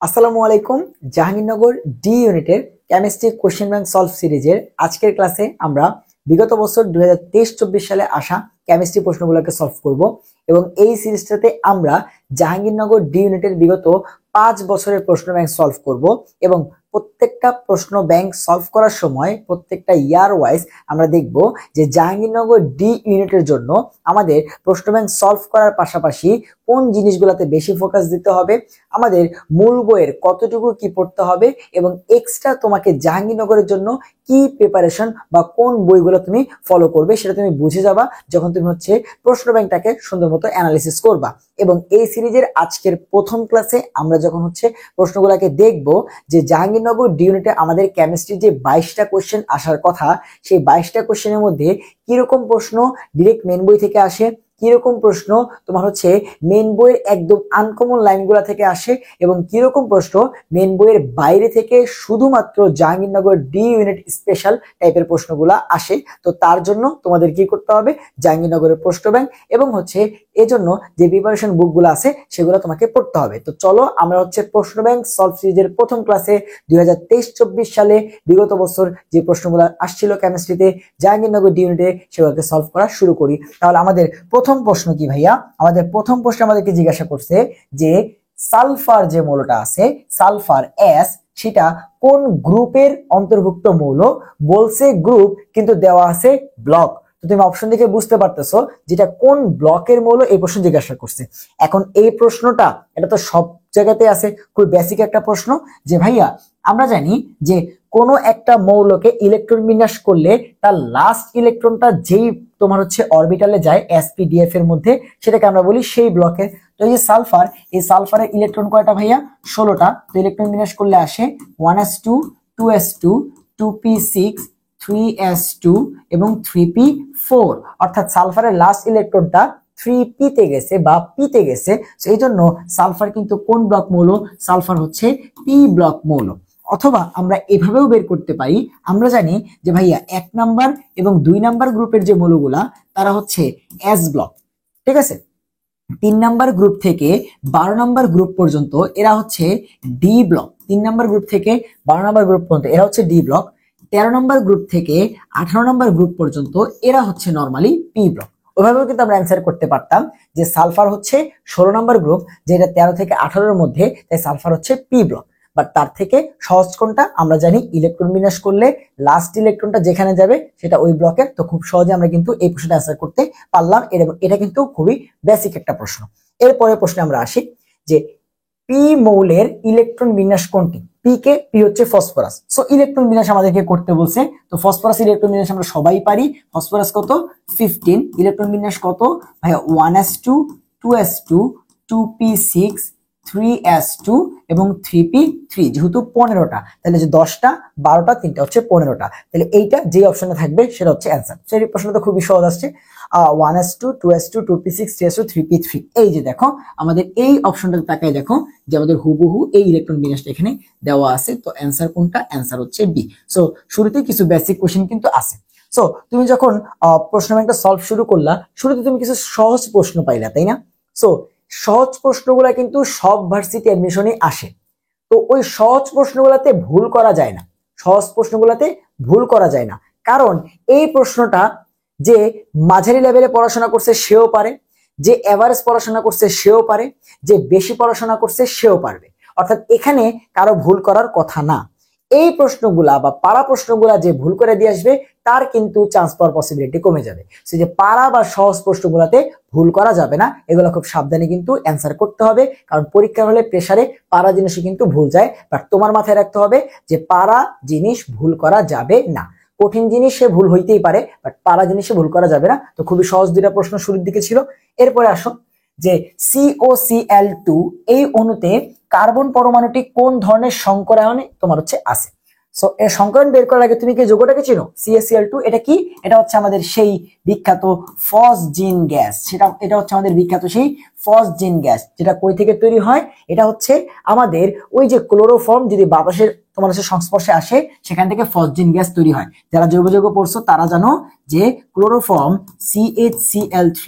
আসসালামু আলাইকুম। জাহাঙ্গীরনগর ডি ইউনিটের কেমিস্ট্রি কোশ্চেন ব্যাংক সলভ সিরিজের আজকের ক্লাসে আমরা বিগত বছর 2023-24 সালে আসা কেমিস্ট্রি প্রশ্নগুলোকে সলভ করব এবং এই সিরিজটাতে আমরা জাহাঙ্গীরনগর ডি ইউনিটের বিগত 5 বছরের প্রশ্ন ব্যাংক সলভ করব এবং প্রত্যেকটা প্রশ্ন ব্যাংক সলভ করার সময় প্রত্যেকটা ইয়ার ওয়াইজ আমরা দেখব যে জাহাঙ্গীরনগর ডি ইউনিটের জন্য আমাদের প্রশ্ন ব্যাংক সলভ করার পাশাপাশি কোন জিনিসগুলোতে বেশি ফোকাস দিতে হবে, আমাদের মূল বইয়ের কতটুকু কি পড়তে হবে এবং এক্সট্রা তোমাকে জাহাঙ্গীরনগরের জন্য কি প্রিপারেশন বা কোন বইগুলো তুমি ফলো করবে সেটা তুমি বুঝে যাবা যখন তুমি প্রশ্ন ব্যাংকটাকে সুন্দর মতো অ্যানালিসিস করবা। এবং এই সিরিজের আজকের প্রথম ক্লাসে আমরা যখন প্রশ্নগুলোকে দেখব যে জাহাঙ্গীরনগর ডি ইউনিটে আমাদের কেমিস্ট্রি যে 22টা কোশ্চেন আসার কথা, সেই 22টা কোশ্চেনের মধ্যে কিরকম প্রশ্ন ডিরেক্ট মেন বই থেকে আসে, কিরকম প্রশ্ন তোমার মেন বইয়ের একদম আনকমন লাইনগুলো থেকে আসে এবং কিরকম প্রশ্ন মেন বইয়ের বাইরে থেকে শুধুমাত্র জাহাঙ্গীরনগর ডি ইউনিট স্পেশাল টাইপের প্রশ্নগুলো আসে। তো তার জন্য তোমাদের কি করতে হবে, জাহাঙ্গীরনগরের প্রশ্ন ব্যাংক এবং এজন্য যে প্রিপারেশন বুকগুলো আছে সেগুলো তোমাকে পড়তে হবে। তো চলো আমরা প্রশ্ন ব্যাংক সলভ সিরিজের প্রথম ক্লাসে 2023-24 সালে বিগত বছর যে প্রশ্নগুলো আসছিল কেমিস্ট্রিতে জাহাঙ্গীরনগর ডি ইউনিটে সেগুলোকে সলভ করা শুরু করি। তাহলে আমাদের প্রথম প্রশ্ন কি ভাইয়া, আমাদের প্রথম প্রশ্ন আমাদেরকে জিজ্ঞাসা করছে যে সালফার যে মৌলটা আছে সালফার এস সেটা কোন গ্রুপের অন্তর্ভুক্ত মৌল, বলছে গ্রুপ কিন্তু দেওয়া আছে ব্লক। তো তুমি অপশন দেখে বুঝতে পারতেছো যেটা কোন ব্লকের মৌল, এই প্রশ্ন জিজ্ঞাসা করছে। এখন এই প্রশ্নটা এটা তো সব জায়গাতে আছে, খুব বেসিক একটা প্রশ্ন যে ভাইয়া আমরা জানি যে কোনো একটা মৌলকে ইলেকট্রন বিন্যাস করলে তার লাস্ট ইলেকট্রনটা যেই তোমার অরবিটালে যায় sp-df এর মধ্যে, সেটাকে আমরা বলি সেই ব্লকের। তো এই যে সালফার, এই সালফারের ইলেকট্রন কয়টা ভাইয়া? 16টা। তো ইলেকট্রন বিন্যাস করলে আসে 1s2 2s2 2p6 3s2 এবং 3p4, অর্থাৎ সালফারের লাস্ট ইলেকট্রনটা 3p তে গেছে বা p তে গেছে। এই জন্য সালফার কিন্তু কোন ব্লক মৌল? সালফার p ব্লক মৌল। অথবা আমরা এভাবেও বের করতে পারি, আমরা জানি যে ভাইয়া 1 নাম্বার এবং 2 নাম্বার গ্রুপের যে মৌলগুলা তারা এস ব্লক, ঠিক আছে। 3 নাম্বার গ্রুপ থেকে 12 নাম্বার গ্রুপ পর্যন্ত এরা ডি ব্লক। 3 নাম্বার গ্রুপ থেকে 12 নাম্বার গ্রুপ পর্যন্ত এরা ডি ব্লক। 13 নাম্বার গ্রুপ থেকে 18 নাম্বার গ্রুপ পর্যন্ত এরা নরমালি পি ব্লক। ওইভাবেও কিন্তু আমরা অ্যান্সার করতে পারতাম যে সালফার 16 নাম্বার গ্রুপ, যেটা 13 থেকে 18 এর মধ্যে, তাই সালফার পি ব্লক। বাট তার থেকে সহজ কোনটা? আমরা জানি ইলেকট্রন বিন্যাস করলে লাস্ট ইলেকট্রনটা যেখানে যাবে সেটা ওই ব্লকের। তো খুব সহজে আমরা কিন্তু এই প্রশ্নটা অ্যান্সার করতে পারলাম। এটা কিন্তু খুবই বেসিক একটা প্রশ্ন। এরপরে প্রশ্নে আমরা আসি যে পি মৌলের ইলেকট্রন বিন্যাস কোনটি? P phosphorus. সো ইলেকট্রন বিন্যাস আমাদেরকে করতে বলছে। তো ফসফরাস ইলেকট্রন বিন্যাস আমরা সবাই পারি। ফসফরাস কত? 15। ইলেকট্রন বিন্যাস কত ভাইয়া? 1s2 2s2 2p6 3s2 এবং 3p3, যেহেতু 15টা, তাহলে যে 10টা 12টা 3টা 15টা, তাহলে এইটা যে অপশনে থাকবে সেটা অ্যান্সার। সেই প্রশ্নটা খুবই সহজ আসছে। 1s2 2s2 2p6 3s2 3p3, এই যে দেখো আমাদের এই অপশনটা তাকায় দেখো যে আমাদের হুবহু এই ইলেকট্রন বিন্যাসটা এখানে দেওয়া আছে। তো অ্যান্সার কোনটা? Answer B. সো শুরুতে কিছু বেসিক কোশ্চেন কিন্তু আছে। সো তুমি যখন প্রশ্ন ব্যাংকটা সলভ শুরু করলা, শুরুতে তুমি কিছু সহজ প্রশ্ন পাইলা, তাই না? সো সহজ প্রশ্নগুলা কিন্তু সব ভার্সিটি অ্যাডমিশনে আসে। তো ওই সহজ প্রশ্নগুলাতে ভুল করা যায় না, সহজ প্রশ্নগুলাতে ভুল করা যায় না, কারণ এই প্রশ্নটা যে মাঝারি লেভেলে পড়াশোনা করছে সেও পারে, যে এভারেজ পড়াশোনা করছে সেও পারে, যে বেশি পড়াশোনা করছে সেও পারবে। অর্থাৎ এখানে কারো ভুল করার কথা না। এই প্রশ্নগুলা বা পারা প্রশ্নগুলা যে ভুল করে দিয়ে আসবে তার কিন্তু চান্স পাওয়ার পসিবিলিটি কমে যাবে। সে যে পারা বা সহজ প্রশ্নগুলাতে ভুল করা যাবে না, এগুলো খুব সাবধানে কিন্তু অ্যান্সার করতে হবে, কারণ পরীক্ষা হলে প্রেসারে পারা জিনিসই কিন্তু ভুল যায়। বাট তোমার মাথায় রাখতে হবে যে পারা জিনিস ভুল করা যাবে না। কঠিন জিনিসে ভুল হইতেই পারে, বাট পারা জিনিসে ভুল করা যাবে না। তো খুবই সহজ দুইটা প্রশ্ন শুরুর দিকে ছিল। এরপরে আসো যে COCl2 এই অণুতে কার্বন পরমাণুটি কোন ধরনের সংকরায়নে তোমার আছে। সো এর সংকরণ বের করার আগে তুমি কি যৌগটাকে চিনো? CaCl2 এটা কি? এটা হচ্ছে আমাদের সেই বিখ্যাত ফসজিন গ্যাস। এটা হচ্ছে আমাদের বিখ্যাত সেই ফসজিন গ্যাস, যেটা কই থেকে তৈরি হয়? এটা হচ্ছে আমাদের ওই যে ক্লোরোফর্ম যদি বাতাসের তোমার হচ্ছে সংস্পর্শে আসে, সেখান থেকে ফসজিন গ্যাস তৈরি হয়। যারা জৈব যৌগ পড়ছো তারা জানো যে ক্লোরোফর্ম CHCl3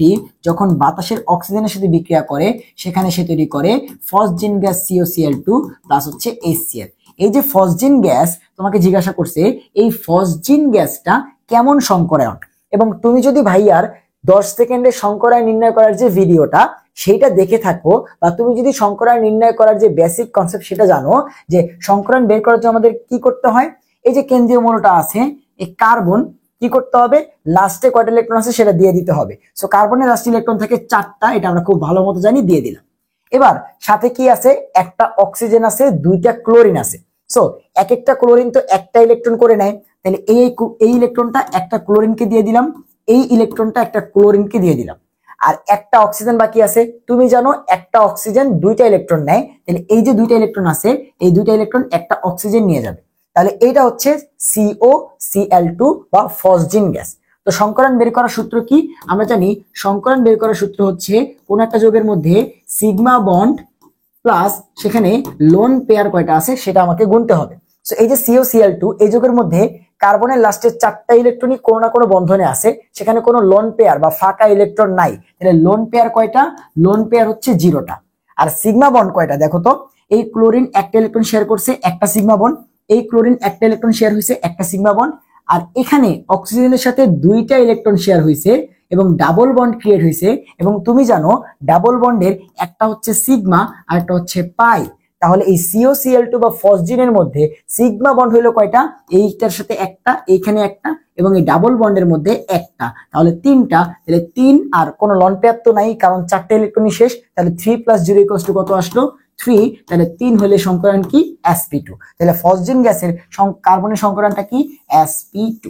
যখন বাতাসের অক্সিজেনের সাথে বিক্রিয়া করে, সেখানে সে তৈরি করে ফসজিন গ্যাস COCl2 প্লাস হচ্ছে HCl। এই যে ফসজিন গ্যাস তোমাকে জিজ্ঞাসা করছে, এই ফসজিন গ্যাসটা কেমন সংকরায়ন, এবং তুমি যদি ভাইয়ার 10 সেকেন্ডে সংকরায়ন নির্ণয় করার যে ভিডিওটা সেইটা দেখে থাকো, বা তুমি যদি সংকরায়ন নির্ণয় করার যে বেসিক কনসেপ্ট সেটা জানো, যে সংকরায়ন বের করার জন্য আমাদের কি করতে হয়, এই যে কেন্দ্রীয় মৌলটা আছে এই কার্বন, কি করতে হবে, লাস্টে কয়টা ইলেকট্রন আছে সেটা দিয়ে দিতে হবে। সো কার্বনের লাস্ট ইলেকট্রন থাকে 4টা, এটা আমরা খুব ভালো মতো জানি, দিয়ে দিলাম। এবার সাথে কি আছে, একটা অক্সিজেন আছে, 2টা ক্লোরিন আছে। সো এক একটা ক্লোরিন তো একটা ইলেকট্রন করে নেয়, তাহলে এই ইলেকট্রনটা একটা ক্লোরিনকে দিয়ে দিলাম, এই ইলেকট্রনটা একটা ক্লোরিনকে দিয়ে দিলাম, আর একটা অক্সিজেন বাকি আছে। তুমি জানো একটা অক্সিজেন 2টা ইলেকট্রন নেয়, তাহলে এই যে 2টা ইলেকট্রন আছে, এই 2টা ইলেকট্রন একটা অক্সিজেন নিয়ে যাবে। তাহলে এইটা হচ্ছে COCl2 বা ফসজিন গ্যাস। তো সংকরণ বের করার সূত্র কি? আমরা জানি সংকরণ বের করার সূত্র হচ্ছে কোন একটা যৌগের মধ্যে সিগমা বন্ড প্লাস সেখানে লোন পেয়ার কয়টা আছে সেটা আমাকে গুনতে হবে। সো এই যে COCl2 এই যৌগের মধ্যে কার্বনের লাস্টে 4টা ইলেকট্রনই কোনো না কোনো বন্ধনে আছে, সেখানে কোনো লোন পেয়ার বা ফাঁকা ইলেকট্রন নাই। তাহলে লোন পেয়ার কয়টা? লোন পেয়ার হচ্ছে 0টা। আর সিগমা বন্ড কয়টা দেখো তো, এই ক্লোরিন একটা ইলেকট্রন শেয়ার করছে, একটা সিগমা বন্ড, এই ক্লোরিন একটা ইলেকট্রন শেয়ার হয়েছে, একটা সিগমা বন্ড, আর এখানে অক্সিজেনের সাথে 2টা ইলেকট্রন শেয়ার হয়েছে এবং ডাবল বন্ড ক্রিয়েট হয়েছে। এবং তুমি জানো ডাবল বন্ডের একটা হচ্ছে সিগমা আর একটা হচ্ছে পাই। তাহলে এই COCl2 বা ফসজিনের মধ্যে সিগমা বন্ড হইলো কয়টা? এইটার সাথে একটা, এইখানে একটা, এবং এই ডাবল বন্ডের মধ্যে একটা, তাহলে 3টা। তাহলে 3 আর কোন লন পেয়ার তো নাই, কারণ 4টা ইলেকট্রনই শেষ। তাহলে 3 + 0 = কত আসলো? 3। তাহলে 3 হলে সংকরণ কি? sp2। তাহলে ফসজিন গ্যাসের কার্বনের সংকরণটা কি? sp2।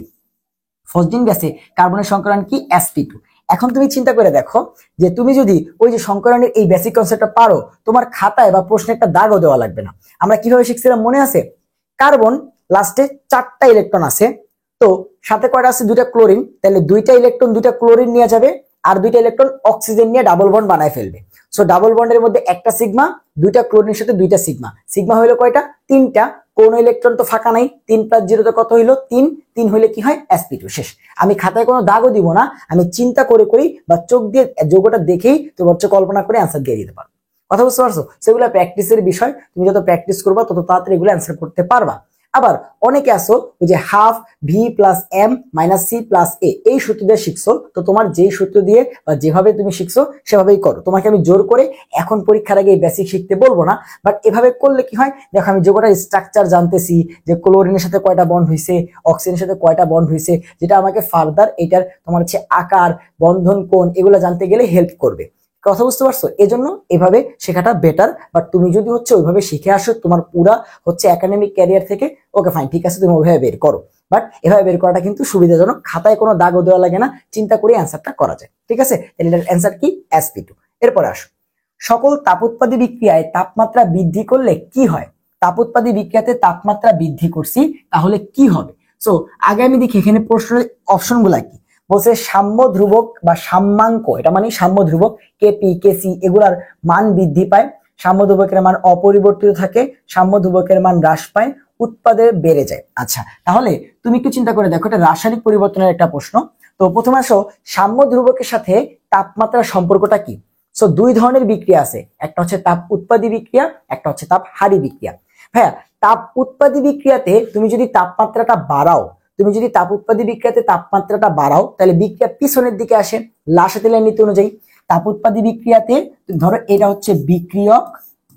ফসজিন গ্যাসে কার্বনের সংকরণ কি? sp2। এখন তুমি চিন্তা করে দেখো যে তুমি যদি ওই যে সংকরণের এই বেসিক কনসেপ্টটা পারো, তোমার খাতায় বা প্রশ্নে একটা দাগও দেওয়া লাগবে না। আমরা কিভাবে শিখছিলাম মনে আছে? কার্বন লাস্টে 4টা ইলেকট্রন আছে, তো সাথে কয়টা আছে? 2টা ক্লোরিন, তাহলে 2টা ইলেকট্রন 2টা ক্লোরিন নিয়ে যাবে, আর 2টা ইলেকট্রন অক্সিজেন নিয়ে ডাবল বন্ড বানায় ফেলবে। সো ডাবল বন্ডের মধ্যে একটা সিগমা, 2টা ক্লোরিনের সাথে 2টা সিগমা, সিগমা হইলো কয়টা? 3টা। কোন ইলেকট্রন তো ফাঁকা নাই, 3 + 0 কত হইলো? 3। 3 হইলে কি হয়? sp2। শেষ। আমি খাতায় কোনো দাগও দিব না, আমি চিন্তা করে করি বা চোখ দিয়ে যৌগটা দেখেই তোমার হচ্ছে কল্পনা করে অ্যান্সার দিয়ে দিতে পারো। কথা বুঝতে পারছো? সেগুলো প্র্যাকটিসের বিষয়, তুমি যত প্র্যাকটিস করবা তত তাড়াতাড়ি এগুলো অ্যান্সার করতে পারবা। আবার অনেকে আসো ওই যে half v + m - c + a এই সূত্র দিয়ে শিখছো, তো তোমার যেই সূত্র দিয়ে বা যেভাবে তুমি শিখছো সেভাবেই করো। তোমাকে আমি জোর করে এখন পরীক্ষার আগে এই বেসিক শিখতে বলবো না, বাট এভাবে করলে কি হয় দেখো, আমি যৌগটার স্ট্রাকচার জানতেছি, যে ক্লোরিনের সাথে কয়টা বন্ড হয়েছে, অক্সিজেনের সাথে কয়টা বন্ড হয়েছে, যেটা আমাকে ফার্দার এটার তোমার হচ্ছে আকার, বন্ধন কোণ এগুলো জানতে গেলে হেল্প করবে। কথা বুঝতে পারছো? এজন্য এভাবে শেখাটা বেটার। বাট তুমি যদি হচ্ছে ওইভাবে শিখে আসো তোমার পুরা হচ্ছে একাডেমিক ক্যারিয়ার থেকে, ওকে ফাইন, ঠিক আছে, তুমি ওইভাবে বের করো। বাট এভাবে বের করাটা কিন্তু সুবিধাজনক, খাতায় কোনো দাগও দেওয়া লাগে না, চিন্তা করে অ্যান্সারটা করা যায়। ঠিক আছে, তাহলে এটার অ্যান্সার কি? sp2। এরপরে আসো, সকল তাপোৎপাদী বিক্রিয়ায় তাপমাত্রা বৃদ্ধি করলে কি হয়? তাপোৎপাদী বিক্রিয়াতে তাপমাত্রা বৃদ্ধি করছি, তাহলে কি হবে? সো আগে আমি দেখি এখানে প্রশ্নের অপশন গুলা কি বলছে। সাম্য ধ্রুবক বা সাম্যাঙ্ক, এটা মানে সাম্য ধ্রুবক কেপি কেসি এগুলার মান বৃদ্ধি পায়, সাম্য ধ্রুবকের মান অপরিবর্তিত থাকে, সাম্য ধ্রুবকের মান হ্রাস পায়, উৎপাদে বেড়ে যায়। আচ্ছা, তাহলে তুমি একটু চিন্তা করে দেখো, এটা রাসায়নিক পরিবর্তনের একটা প্রশ্ন। তো প্রথমে আসো, সাম্য ধ্রুবকের সাথে তাপমাত্রার সম্পর্কটা কি? সো 2 ধরনের বিক্রিয়া আছে, একটা হচ্ছে তাপ উৎপাদী বিক্রিয়া, একটা হচ্ছে তাপ হারি বিক্রিয়া। ভাইয়া, তাপ উৎপাদী বিক্রিয়াতে তুমি যদি তাপমাত্রাটা বাড়াও, তুমি যদি তাপ উৎপাদী বিক্রিয়াতে তাপমাত্রাটা বাড়াও, তাহলে বিক্রিয়া পিছনের দিকে আসে লাসাতেলের নীতি অনুযায়ী। তাপ উৎপাদী বিক্রিয়াতে ধরো এটা হচ্ছে বিক্রিয়ক,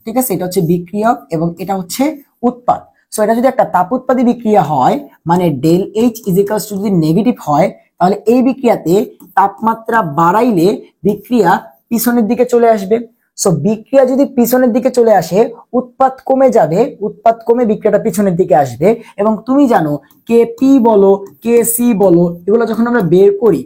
ঠিক আছে, এটা হচ্ছে বিক্রিয়ক এবং এটা হচ্ছে উৎপাদ। সো এটা যদি একটা তাপ উৎপাদী বিক্রিয়া হয়, মানে ΔH = যদি নেগেটিভ হয়, তাহলে এই বিক্রিয়াতে তাপমাত্রা বাড়াইলে বিক্রিয়া পিছনের দিকে চলে আসবে। সো বিক্রিয়া যদি পিছনের দিকে চলে আসে, উৎপাদ কমে যাবে, উৎপাদ কমে বিক্রিয়াটা পিছনের দিকে আসবে। এবং তুমি জানো কেপি বলো কেসি বলো এগুলো যখন আমরা বের করি,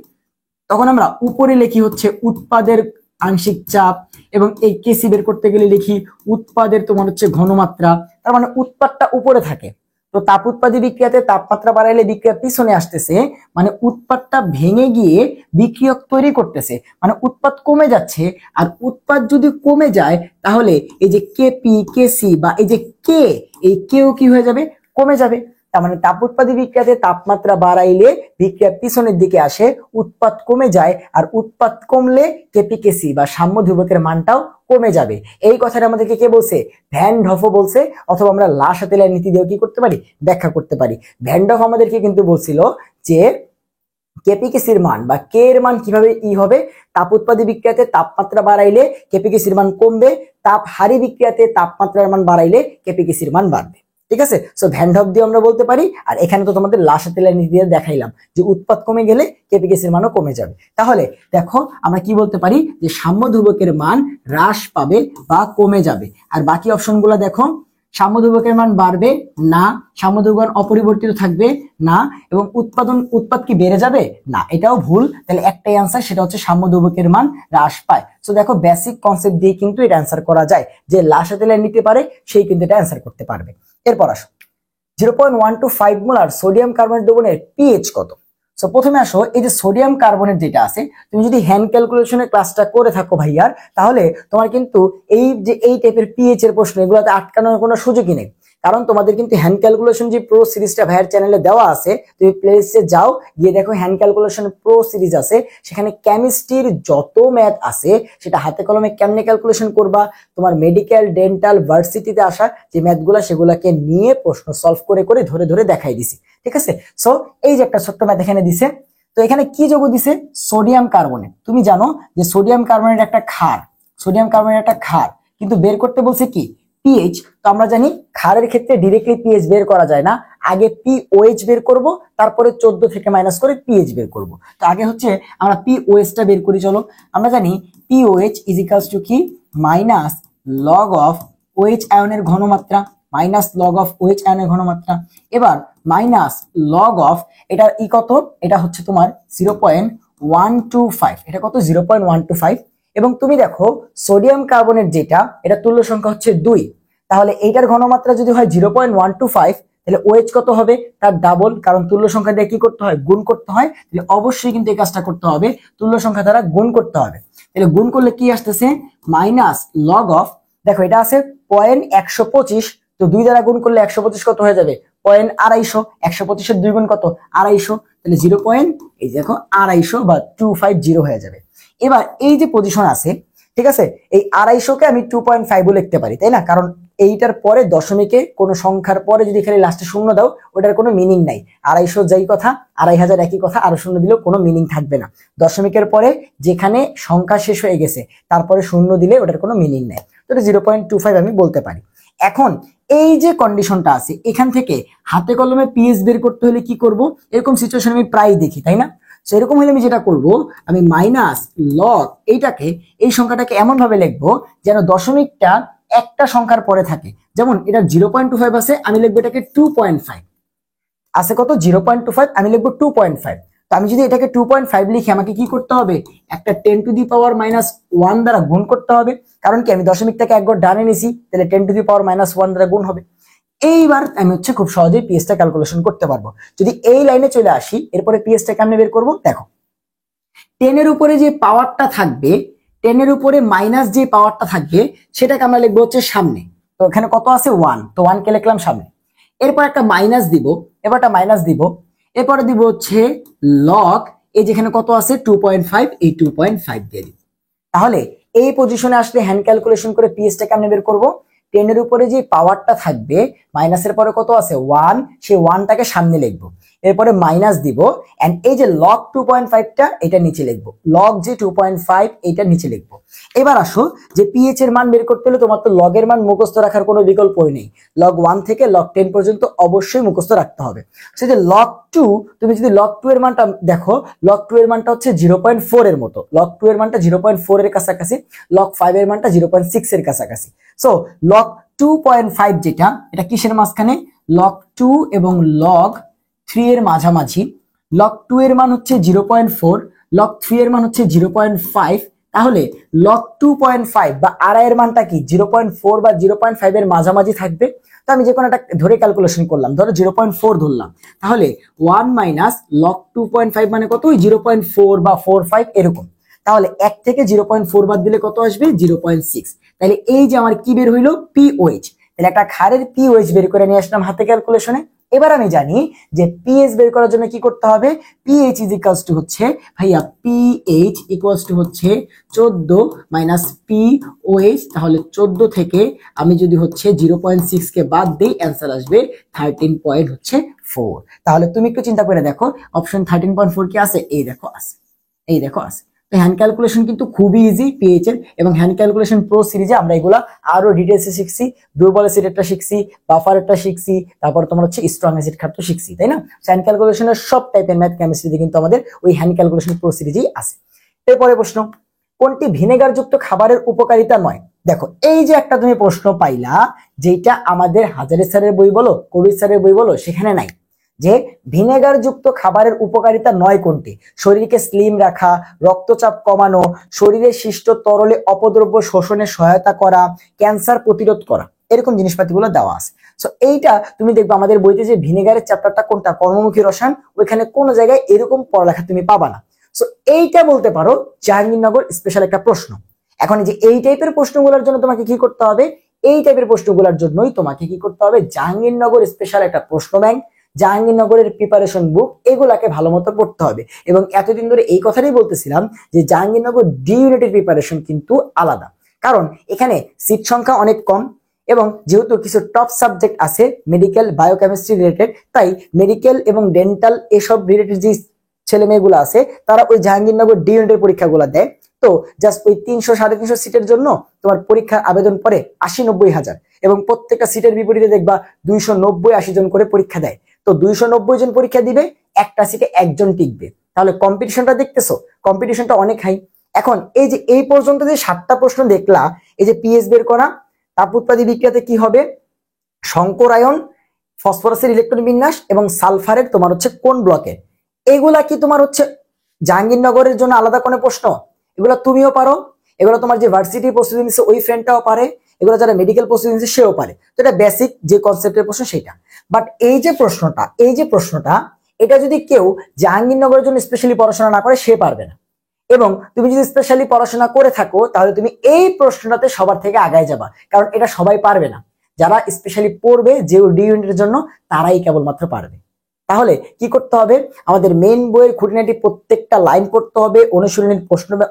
তখন আমরা উপরে লিখি হচ্ছে উৎপাদের আংশিক চাপ, এবং এই কেসি বের করতে গেলে লিখি উৎপাদের তোমার হচ্ছে ঘনমাত্রা। তার মানে উৎপাদটা উপরে থাকে। তো তাপ উৎপাদী বিক্রিয়াতে তাপমাত্রা বাড়াইলে বিক্রিয়া পিছনে আসতেছে, মানে উৎপাদটা ভেঙে গিয়ে বিক্রিয়ক তৈরি করতেছে, মানে উৎপাদ কমে যাচ্ছে। আর উৎপাদ যদি কমে যায় তাহলে এই যে কেপি কেসি বা এই যে কে, এই কেও কি হয়ে যাবে, কমে যাবে। তার মানে তাপ উৎপাদী বিক্রিয়াতে তাপমাত্রা বাড়াইলে বিক্রিয়া পিছনের দিকে আসে, উৎপাদ কমে যায়, আর উৎপাদ কমলে কেপি কেসি বা সাম্য ধ্রুবকের মানটাও কমে যাবে। এই কথাটা আমাদেরকে কে বলছে, ভ্যান ডফও বলছে, অথবা আমরা লা-শাতেলের নীতি দিয়েও কি করতে পারি, ব্যাখ্যা করতে পারি। ভ্যান ডফ আমাদেরকে কিন্তু বলছিল যে কেপিকেসির মান বা কে এর মান কিভাবে হবে, তাপ উৎপাদী বিক্রিয়াতে তাপমাত্রা বাড়াইলে কেপিকেসির মান কমবে, তাপ হারি বিক্রিয়াতে তাপমাত্রার মান বাড়াইলে কেপিকেসির মান বাড়বে। ঠিক আছে, সো ভ্যান ডফ দিয়ে আমরা বলতে পারি। আর এখানে তো তোমাদের লা-শাতেলের নীতি দিয়ে দেখাইলাম যে উৎপাদ কমে গেলে কেপিকেসির মানও কমে যাবে। তাহলে দেখো আমরা কি বলতে পারি, যে সাম্য ধ্রুবকের মান হ্রাস পাবে বা কমে যাবে। আর বাকি অপশনগুলো দেখো, সাম্য ধ্রুবকের মান বাড়বে না, সাম্য ধ্রুবক অপরিবর্তিত থাকবে না, এবং উৎপাদ কি বেড়ে যাবে না, এটাও ভুল। তাহলে একটাই অ্যান্সার, সেটা হচ্ছে সাম্য ধ্রুবকের মান হ্রাস পায়। সো দেখো বেসিক কনসেপ্ট দিয়ে কিন্তু এটা অ্যান্সার করা যায়, যে লা-শাতেলের নিতে পারে সেই কিন্তু এটা অ্যান্সার করতে পারবে। এরপর আসো 0.125 মোলার সোডিয়াম কার্বনেট দ্রবণের পিএইচ কত। সো প্রথমে আসো, এই যে সোডিয়াম কার্বনেট যেটা আছে, তুমি যদি হ্যান্ড ক্যালকুলেশনের ক্লাসটা করে থাকো ভাইয়ার, তাহলে তোমার কিন্তু এই যে এই টাইপের পিএইচ এর প্রশ্ন এগুলোতে আটকানোর কোনো সুযোগই নেই। কারণ তোমাদের কিন্তু হ্যান্ড ক্যালকুলেশন যে প্রো সিরিজটা ভাইয়ার চ্যানেলে দেওয়া আছে, তুমি প্লেলিস্টে যাও, গিয়ে দেখো হ্যান্ড ক্যালকুলেশন প্রো সিরিজ আছে, সেখানে কেমিস্ট্রির যত ম্যাথ আছে সেটা হাতে কলমে কেমনে ক্যালকুলেশন করবা, তোমার মেডিকেল ডেন্টাল ভার্সিটিতে আসা যে ম্যাথগুলা সেগুলাকে নিয়ে প্রশ্ন সলভ করে করে ধরে ধরে দেখাই দিছি। ঠিক আছে, সো এই যে একটা ছোট্ট ম্যাথ এখানে দিছে, তো এখানে কি যৌগ দিছে, সোডিয়াম কার্বনেট। তুমি জানো যে সোডিয়াম কার্বনেট একটা ক্ষার, সোডিয়াম কার্বনেট একটা ক্ষার, কিন্তু বের করতে বলছে কি, পিএইচ। তো আমরা জানি ক্ষারের ক্ষেত্রে ডিরেক্টলি পিএইচ বের করা যায় না, আগে পিওএইচ বের করব, তারপরে 14 থেকে মাইনাস করে পিএইচ বের করব। তো আগে হচ্ছে আমরা পিওএইচটা বের করি। চলো, আমরা জানি পিওএইচ ইজ ইকুয়ালস টু কি, মাইনাস লগ অফ ওএইচ আয়নের ঘনমাত্রা, মাইনাস লগ অফ ওএইচ আয়নের ঘনমাত্রা। এবার মাইনাস লগ অফ এটা কত, এটা হচ্ছে তোমার 0.125, এটা কত 0.125। এবং তুমি দেখো সোডিয়াম কার্বনেট যেটা, এটা তুল্য সংখ্যা হচ্ছে 2, তাহলে এইটার ঘনমাত্রা যদি হয় 0.125, তাহলে OH কত হবে, তার ডাবল, কারণ তুল্য সংখ্যা দিয়ে কি করতে হয়, গুণ করতে হয়। তাহলে অবশ্যই কিন্তু এই কাজটা করতে হবে, তুল্য সংখ্যা দ্বারা গুণ করতে হবে। তাহলে গুণ করলে কি আসতেছে, মাইনাস লগ অফ, দেখো এটা আছে 0.125, তো 2 দ্বারা গুণ করলে 125 কত হয়ে যাবে, 0.250, 125-এর 2 গুণ কত, 250, তাহলে 0. এই দেখো 250 বা 250 হয়ে যাবে। এবার এই যে পজিশন আছে, ঠিক আছে, এই 250-কে আমি 2.5 লিখতে পারি, তাই না, কারণ এইটার পরে দশমিকে কোনো সংখ্যার পরে যদি খালি লাস্টে শূন্য দাও ওটার কোনো মিনিং নাই। 250 যাই কথা, 2500 একই কথা, আরো শূন্য দিলেও কোনো মিনিং থাকবে না। দশমিকের পরে যেখানে সংখ্যা শেষ হয়ে গেছে তারপরে শূন্য দিলে ওটার কোনো মিনিং নেই, তো 0.25 আমি বলতে পারি। এখন এই যে কন্ডিশনটা আছে, এখান থেকে হাতে কলমে পিএইচ বের করতে হলে কি করব, এরকম সিচুয়েশন আমি প্রায় দেখি, তাই না। সেরকম হলে আমি যেটা করব, আমি মাইনাস লগ এইটাকে, এই সংখ্যাটাকে এমন ভাবে লিখবো যেন দশমিকটা একটা সংখ্যার পরে থাকে। যেমন এটা 0.25 আছে, আমি লিখবো এটাকে 2.5 আছে, কত 0.25, আমি লিখবো 2.5। তো আমি যদি এটাকে 2.5 লিখি, আমাকে কি করতে হবে, একটা 10⁻⁻1 দ্বারা গুণ করতে হবে, কারণ কি আমি দশমিকটাকে একবার ডানে নিছি, তাহলে 10⁻⁻1 দ্বারা গুণ হবে। এইবার আমি হচ্ছে খুব সহজেই পিএইচটা ক্যালকুলেশন করতে পারবো। যদি এই লাইনে চলে আসি, এরপরে পিএইচটা কেমনে বের করবো, দেখো 10 এর উপরে যে পাওয়ারটা থাকবে, 10 এর উপরে মাইনাস যে পাওয়ারটা থাকবে সেটাকে আমরা লিখবো হচ্ছে সামনে। তো এখানে কত আছে 1, তো 1 কে লিখলাম সামনে। এরপর একটা মাইনাস দিব, এবারটা মাইনাস দিব, এরপরে দিব হচ্ছে লগ, এই যেখানে কত আছে 2.5, এই 2.5 দিয়ে দিব। তাহলে এই পজিশনে আসলে হ্যান্ড ক্যালকুলেশন করে পিএইচটা কেমনে বের করবো, 10 এর উপরে যে পাওয়ারটা থাকবে, মাইনাসের পরে কত আছে 1, সেই 1টাকে সামনে লিখবো, এরপরে মাইনাস দিব, এন্ড এই যে লগ 2.5টা এটা নিচে লিখবো, লগ যে 2.5 এটা নিচে লিখবো। এবার আসো যে পিএইচ এর মান বের করতে হলে তোমার তো লগের মান মুখস্থ রাখার কোনো বিকল্পই নেই, লগ 1 থেকে লগ 10 পর্যন্ত অবশ্যই মুখস্থ রাখতে হবে। সেই যে লগ 2, তুমি যদি লগ 2 এর মানটা দেখো, লগ 2 এর মানটা হচ্ছে 0.4 এর মতো, লগ 2 এর মানটা 0.4 এর কাছাকাছি, লগ 5 এর মানটা 0.6 এর কাছাকাছি। সো লগ 2.5 যেটা, এটা কিসের মাঝখানে, লগ 2 এবং লগ 3 এর মাঝামাঝি। লগ 2 এর মান হচ্ছে 0.4, লগ 3 এর মান হচ্ছে 0.5, তাহলে log 2.5 বা আড়াই এর মানটা কি 0.4 বা 0.5 এর মাঝামাঝি থাকবে। তো আমি যে কোনো একটা ধরে ক্যালকুলেশন করলাম, ধরো 0.4 ধরলাম, তাহলে 1 মাইনাস log 2.5 মানে কত, ওই 0.4 বা 45 এরকম। তাহলে 1 থেকে 0.4 বাদ দিলে কত আসবে, 0.6। তাহলে এই যে আমার কি বের হইলো, পিওএইচ। তাহলে একটা ক্ষারের পিওএইচ বের করে নিয়ে আসলাম হাতে ক্যালকুলেশনে। এবার আমি জানি যে পিএইচ বের করার জন্য কি করতে হবে, পিএইচ ইজ ইকুয়ালস টু হচ্ছে ভাইয়া পিএইচ ইকুয়ালস টু হচ্ছে 14 মাইনাস পিওএইচ। তাহলে 14 থেকে আমি যদি হচ্ছে 0.6 কে বাদ দিই, অ্যান্সার আসবে 13.4। তাহলে তুমি একটু চিন্তা করে দেখো, অপশন 13.4 কি আছে, এই দেখো আছে, এই দেখো আছে। হ্যান্ড ক্যালকুলেশন কিন্তু খুবই ইজি পিএইচ এর, এবং হ্যান্ড ক্যালকুলেশন প্রো সিরিজে আমরা এগুলা আরো ডিটেলসে শিখছি। দুর্বল অ্যাসিডেরটা শিখছি, বাফারেরটা শিখছি, তারপর তোমার হচ্ছে স্ট্রং অ্যাসিড খাতটা শিখছি, তাই না? হ্যান্ড ক্যালকুলেশনের সব টাইপের ম্যাথ কেমিস্ট্রিতে কিন্তু আমাদের ওই হ্যান্ড ক্যালকুলেশন প্রো সিরিজেই আছে। এরপরে প্রশ্ন, কোনটি ভিনেগার যুক্ত খাবারের উপকারিতা নয়? দেখো এই যে একটা তুমি প্রশ্ন পাইলা, যেটা আমাদের হাজারি স্যারের বই বলো, কবির স্যারের বই বলো, সেখানে নাই, যে ভিনেগার যুক্ত খাবারের উপকারিতা নয় কোনটি? শরীরকে স্লিম রাখা, রক্তচাপ কমানো, শরীরে সৃষ্ট তরলে অপদ্রব্য শোষণে সহায়তা করা, ক্যান্সার প্রতিরোধ করা, এরকম জিনিসপাতিগুলো দেওয়া আছে। সো এইটা তুমি দেখবে আমাদের বইতে যে ভিনেগারের চ্যাপ্টারটা কোনটা, কর্মমুখী রসায়ন, ওইখানে কোনো জায়গায় এরকম পড়ালেখা তুমি পাবা না। সো এইটা বলতে পারো জাহাঙ্গীরনগর স্পেশাল একটা প্রশ্ন। এখন যে এই টাইপের প্রশ্নগুলোর জন্য তোমাকে কি করতে হবে, এই টাইপের প্রশ্নগুলোর জন্যই তোমাকে কি করতে হবে, জাহাঙ্গীরনগর স্পেশাল একটা প্রশ্ন ব্যাংক, জাহাঙ্গীরনগরের প্রিপারেশন বুক, এগুলাকে ভালো মতো পড়তে হবে। এবং এতদিন ধরে এই কথাটাই বলতেছিলাম যে জাহাঙ্গীরনগর ডি ইউনিটের প্রিপারেশন কিন্তু আলাদা, কারণ এখানে সিট সংখ্যা অনেক কম, এবং যেহেতু কিছু টপ সাবজেক্ট আছে মেডিকেল বায়োকেমিস্ট্রি রিলেটেড, তাই মেডিকেল এবং ডেন্টাল এসব রিলেটেড যে ছেলে মেয়েগুলো আছে তারা ওই জাহাঙ্গীরনগর ডি ইউনিটের পরীক্ষাগুলো দেয়। তো জাস্ট ওই 300-350 সিটের জন্য তোমার পরীক্ষার আবেদন পড়ে 80-90 হাজার, এবং প্রত্যেকটা সিটের বিপরীতে দেখবা 290-80 জন করে পরীক্ষা দেয়। তো 290 জন পরীক্ষা দিবে, একটা সিটে একজন টিকবে। তাহলে কম্পিটিশনটা দেখতেছো, কম্পিটিশনটা অনেক হাই। এখন এই যে এই পর্যন্ত যে 7টা প্রশ্ন দেখলা, এই যে পিএইচ বের করা, তাপ উৎপাদী বিক্রিয়াতে কি হবে, শঙ্করায়ন, ফসফরাসের ইলেকট্রন বিন্যাস এবং সালফারের তোমার হচ্ছে কোন ব্লকে, এগুলা কি তোমার হচ্ছে জাহাঙ্গীরনগরের জন্য আলাদা কোনো প্রশ্ন? এগুলো তুমিও পারো, এগুলো তোমার যে ভার্সিটি প্রস্তুতি নিচ্ছে ওই ফ্রেন্ডটাও পারে, এগুলো যারা মেডিকেল প্রস্তুতি নিচ্ছে সেও পারে। তো এটা বেসিক যে কনসেপ্টের প্রশ্ন সেটা। বাট এই যে প্রশ্নটা এটা যদি কেউ জাহাঙ্গীরনগরের জন্য স্পেশালি পড়াশোনা না করে, সে পারবে না। এবং তুমি যদি স্পেশালি পড়াশোনা করে থাকো, তাহলে তুমি এই প্রশ্নটাতে সবার থেকে আগায় যাবা, কারণ এটা সবাই পারবে না। যারা স্পেশালি পড়বে যে ডি ইউনিটের জন্য, তারাই কেবলমাত্র পারবে। তাহলে কি করতে হবে, আমাদের মেইন বইয়ের খুঁটিনাটি প্রত্যেকটা লাইন পড়তে হবে,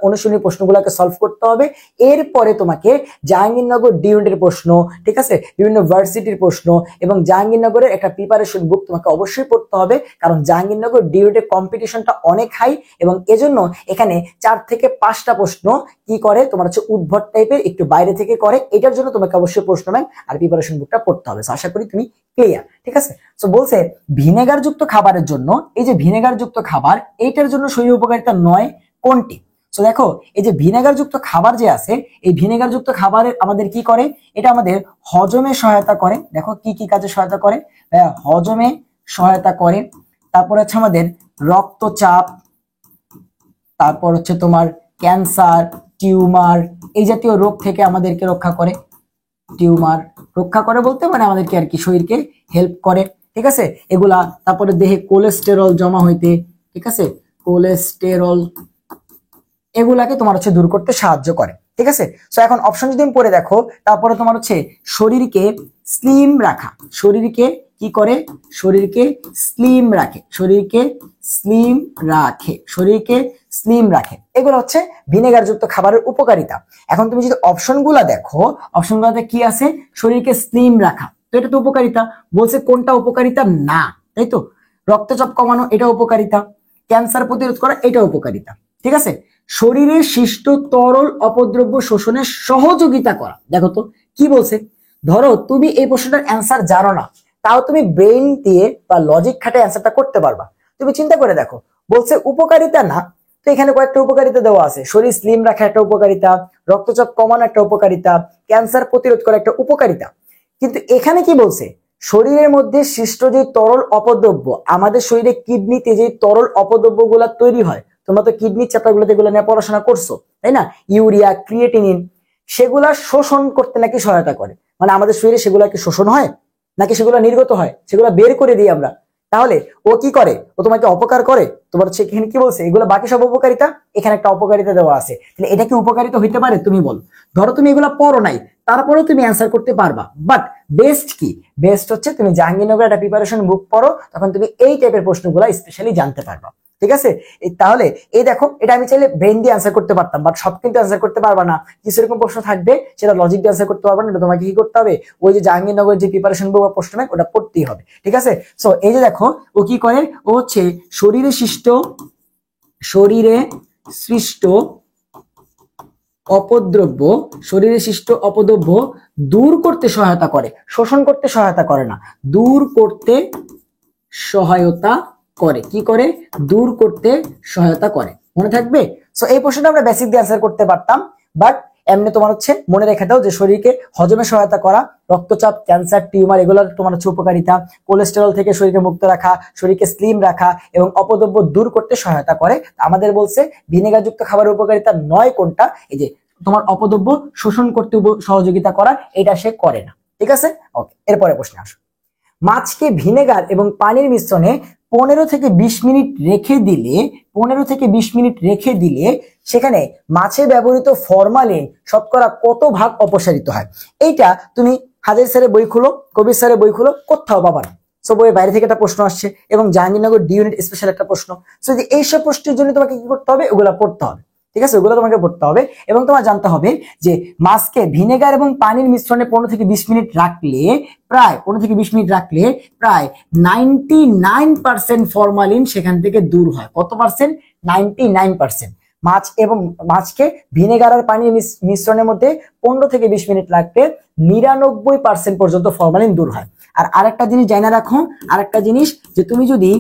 অনুশীলনী প্রশ্নগুলোকে সলভ করতে হবে। এরপরে তোমাকে জাহাঙ্গীরনগর ডি ইউনিটের প্রশ্ন, ঠিক আছে, বিভিন্ন ভার্সিটির প্রশ্ন এবং জাহাঙ্গীরনগরের একটা প্রিপারেশন বুক তোমাকে অবশ্যই পড়তে হবে, কারণ জাহাঙ্গীরনগর ডি ইউনিটের কম্পিটিশনটা অনেক হাই, এবং এজন্য এখানে 4 থেকে 5টা প্রশ্ন কি করে তোমার হচ্ছে উদ্ভট টাইপের, একটু বাইরে থেকে করে। এটার জন্য তোমাকে অবশ্যই প্রশ্ন ব্যাংক আর প্রিপারেশন বুকটা পড়তে হবে। আশা করি তুমি ক্লিয়ার, ঠিক আছে। সো বলছে ভিনেগার যুক্ত খাবারের জন্য, এই যে ভিনেগার যুক্ত খাবার, এইটার জন্য শরীর উপকারিতা নয় কোনটি? সো দেখো এই যে ভিনেগার যুক্ত খাবার যে আছে, এই ভিনেগার যুক্ত খাবারের আমাদের কি করে, এটা আমাদের হজমে সহায়তা করে। দেখো কি কি কাজে সহায়তা করে, হজমে সহায়তা করে, তারপর হচ্ছে আমাদের রক্তচাপ, তারপর হচ্ছে তোমার ক্যান্সার, টিউমার, এই জাতীয় রোগ থেকে আমাদেরকে রক্ষা করে। টিউমার রক্ষা করে বলতে মানে আমাদেরকে আর কি শরীরকে হেল্প করে, ঠিক আছে এগুলা। তারপরে দেহে কোলেস্টেরল জমা হইতে, ঠিক আছে, কোলেস্টেরল এগুলাকে তোমার হচ্ছে দূর করতে সাহায্য করে, ঠিক আছে। সো এখন অপশন যদি তুমি পড়ে দেখো, তারপরে তোমার হচ্ছে শরীরকে স্লিম রাখা, শরীরকে কি করে, শরীরকে স্লিম রাখে, শরীরকে স্লিম রাখে, শরীরকে স্লিম রাখে, এগুলো হচ্ছে ভিনেগার যুক্ত খাবারের উপকারিতা। এখন তুমি যদি অপশনগুলা দেখো, অপশনগুলোতে কি আছে, শরীরকে স্লিম রাখা, তো এটা তো উপকারিতা। বলছে কোনটা উপকারিতা না, তাই তো, রক্তচাপ কমানো এটা উপকারিতা, ক্যান্সার প্রতিরোধ করা এটা উপকারিতা, ঠিক আছে। শরীরে সৃষ্ট তরল অপদ্রব্য শোষণে সহযোগিতা করা, দেখো তো কি বলছে। ধরো তুমি এই প্রশ্নটার অ্যান্সার জানো না, তাও তুমি ব্রেইন দিয়ে বা লজিক খাটে অ্যান্সারটা করতে পারবা। তুমি চিন্তা করে দেখো, বলছে উপকারিতা না, তো এখানে কয়েকটা উপকারিতা দেওয়া আছে, শরীর স্লিম রাখা একটা উপকারিতা, রক্তচাপ কমানো একটা উপকারিতা, ক্যান্সার প্রতিরোধ করা একটা উপকারিতা। কিন্তু এখানে কি বলছে, শরীরের মধ্যে সৃষ্ট যে তরল অপদ্রব্য, আমাদের শরীরে কিডনিতে যে তরল অপদ্রব্য গুলা তৈরি হয়, তোমরা তো কিডনির চ্যাপ্টারগুলোতে এগুলো নিয়ে পড়াশোনা করছো, তাই না? ইউরিয়া, ক্রিয়েটিনিন, সেগুলা শোষণ করতে নাকি সহায়তা করে। মানে আমাদের শরীরে সেগুলা কি শোষণ হয় নাকি সেগুলো নির্গত হয়? সেগুলো বের করে দিই আমরা। তাহলে ও কি করে? ও তোমাকে অপকার করে? তোমার হচ্ছে এখানে কি বলছে, এগুলো বাকি সব উপকারিতা, এখানে একটা অপকারিতা দেওয়া আছে। তাহলে এটা কি উপকারিতা হইতে পারে? তুমি বলো। ধরো তুমি এগুলো পড়ো নাই, তারপরেও তুমি অ্যান্সার করতে পারবা, বাট বেস্ট কি? বেস্ট হচ্ছে তুমি জাহাঙ্গীরনগর একটা প্রিপারেশন বুক পড়ো, তখন তুমি এই টাইপের প্রশ্নগুলো স্পেশালি জানতে পারবা। ঠিক আছে? তাহলে এই দেখো, এটা আমি চাইলে ব্রেন দিয়ে অ্যান্সার করতে পারতাম, বাট সব কিন্তু অ্যান্সার করতে পারবা না। কিছু এরকম প্রশ্ন থাকবে সেটা লজিক দিয়ে অ্যান্সার করতে পারবা না, এটা তোমাকে কি করতে হবে? ওই যে জাহাঙ্গীরনগর যে প্রিপারেশন বুক বা প্রশ্ন ব্যাংক, ওটা পড়তেই হবে। ঠিক আছে? সো এই যে দেখো, ও কি করে? ও হচ্ছে শরীরে সৃষ্ট অপদ্রব্য, শরীরে সৃষ্ট অপদ্রব্য দূর করতে সহায়তা করে, শোষণ করতে সহায়তা করে না, দূর করতে সহায়তা করে। কি করে? দূর করতে সহায়তা করে। মনে থাকবে? সো এই প্রশ্নটা আমরা বেসিক দিয়ে অ্যান্সার করতে পারতাম, বাট এমনি তোমার হচ্ছে মনে রেখে দাও যে শরীরকে হজমে সহায়তা করা, রক্তচাপ, ক্যান্সার, টিউমার, এগুলোর তোমার হচ্ছে উপকারিতা, কোলেস্টেরল থেকে শরীরকে মুক্ত রাখা, শরীরকে স্লিম রাখা এবং অপদ্রব্য দূর করতে সহায়তা করে। আমাদের বলছে ভিনেগারযুক্ত খাবারের উপকারিতা 9 কোনটা? এই যে তোমার অপদ্রব্য শোষণ করতে সহযোগিতা করা, এটা সে করে না। ঠিক আছে? ওকে, এরপরে প্রশ্নে আসো। মাছকে ভিনেগার এবং পানির মিশ্রণে 15 থেকে 20 মিনিট রেখে দিলে সেখানে মাছে ব্যবহৃত ফরমালিন শতকরা কত ভাগ অপসারিত হয়? এইটা তুমি হাজারি স্যারের বই খুলো, কবির স্যারের বই খুলো, কোথাও পাবা না। সো বইয়ের বাইরে থেকে একটা প্রশ্ন আসছে এবং জাহাঙ্গীরনগর ডি ইউনিট স্পেশাল একটা প্রশ্ন। সো যে এইসব প্রশ্নের জন্য তোমাকে কি করতে হবে? ওগুলা পড়তে হবে। ঠিক আছে? ওগুলো তোমাকে পড়তে হবে এবং তোমার জানতে হবে যে মাছকে ভিনেগার এবং পানির মিশ্রণে 15 থেকে 20 মিনিট রাখলে প্রায় 99% ফরমালিন সেখান থেকে দূর হয়। কত পার্সেন্ট? 99%। মাছকে ভিনেগার আর পানির মিশ্রণের মধ্যে 15 থেকে 20 মিনিট রাখলে 99% পর্যন্ত ফরমালিন দূর হয়। আর আরেকটা জিনিস জানা রাখো, আরেকটা জিনিস, যে তুমি যদি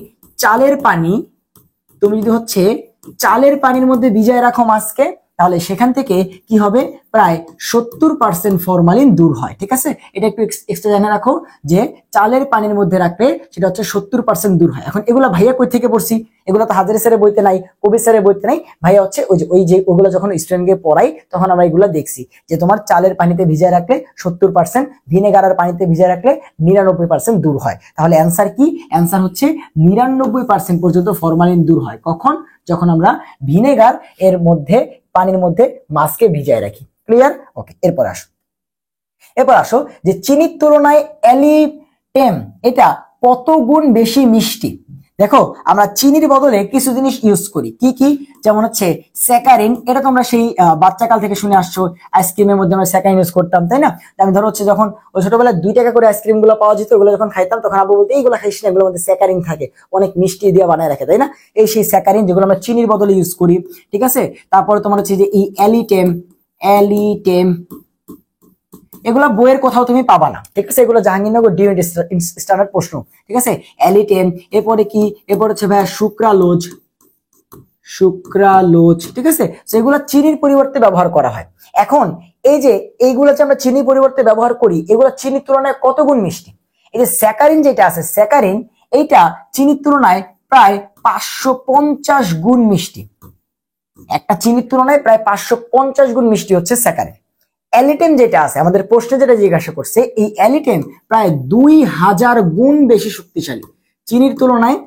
চালের পানির মধ্যে ভিজায় রাখো মাছকে, তাহলে সেখান থেকে কি হবে? প্রায় 70% ফরমালিন দূর হয়। ঠিক আছে? এটা একটু এক্সট্রা জানা রাখো যে চালের পানির মধ্যে রাখলে সেটা হচ্ছে 70% দূর হয়। এখন এগুলো ভাইয়া কই থেকে পড়ছি? এগুলো তো হাজারি স্যারের বইতে নাই, কবির স্যারের বইতে নাই। ভাইয়া হচ্ছে ওগুলো যখন স্টুডেন্টকে পড়াই তখন আমরা এগুলো দেখছি যে তোমার চালের পানিতে ভিজায় রাখলে 70%, ভিনেগার আর পানিতে ভিজায় রাখলে 99% দূর হয়। তাহলে অ্যান্সার কি? অ্যান্সার হচ্ছে 99% পর্যন্ত ফরমালিন দূর হয়। কখন? যখন আমরা ভিনেগার পানির মধ্যে মাছকে ভিজায় রাখি। ক্লিয়ার? ওকে, এরপর আসো যে চিনির তুলনায় অ্যালিটেম এটা কত গুণ বেশি মিষ্টি? দেখো, আমরা চিনির বদলে কিছু জিনিস ইউজ করি। কি কি? যেমন হচ্ছে স্যাকারিন, এটা তোমরা সেই বাচ্চাকাল থেকে শুনে আসছো, আইসক্রিমের মধ্যে আমরা স্যাকারিন ইউজ করতাম, তাই না? আমি ধরো হচ্ছে যখন ওই ছোটবেলায় 2 টাকা করে আইসক্রিম গুলো পাওয়া যেত, ওগুলো যখন খাইতাম তখন আব্বু বলতে এইগুলো খাইস না, এগুলোর মধ্যে স্যাকারিন থাকে, অনেক মিষ্টি দিয়ে বানায় রাখে, তাই না? এই সেই স্যাকারিন যেগুলো আমরা চিনির বদলে ইউজ করি। ঠিক আছে? তারপরে তোমার হচ্ছে যে এই অ্যালিটেম এগুলো বইয়ের কোথাও তুমি পাবা না। ঠিক আছে? এগুলো জাহাঙ্গীরনগর ডি ইউনিট স্ট্যান্ডার্ড প্রশ্ন। ঠিক আছে? অ্যালিটেম, এরপরে কি? এরপর হচ্ছে ভাইয়া সুক্রালোজ। ঠিক আছে? সেগুলো চিনির পরিবর্তে ব্যবহার করা হয়। এখন এই যে এইগুলো যে আমরা চিনির পরিবর্তে ব্যবহার করি, এগুলো চিনির তুলনায় কত গুণ মিষ্টি? এই যে স্যাকারিন যেটা আছে, স্যাকারিন এইটা চিনির তুলনায় প্রায় 550 গুণ মিষ্টি। একটা চিনির তুলনায় প্রায় 550 গুণ মিষ্টি হচ্ছে স্যাকারিন। অ্যালিটেম যেটা আছে, আমাদের প্রশ্নে যেটা জিজ্ঞাসা করছে, এই অ্যালিটেম প্রায় 2000 গুণ বেশি শক্তিশালী। চিনির তুলনায়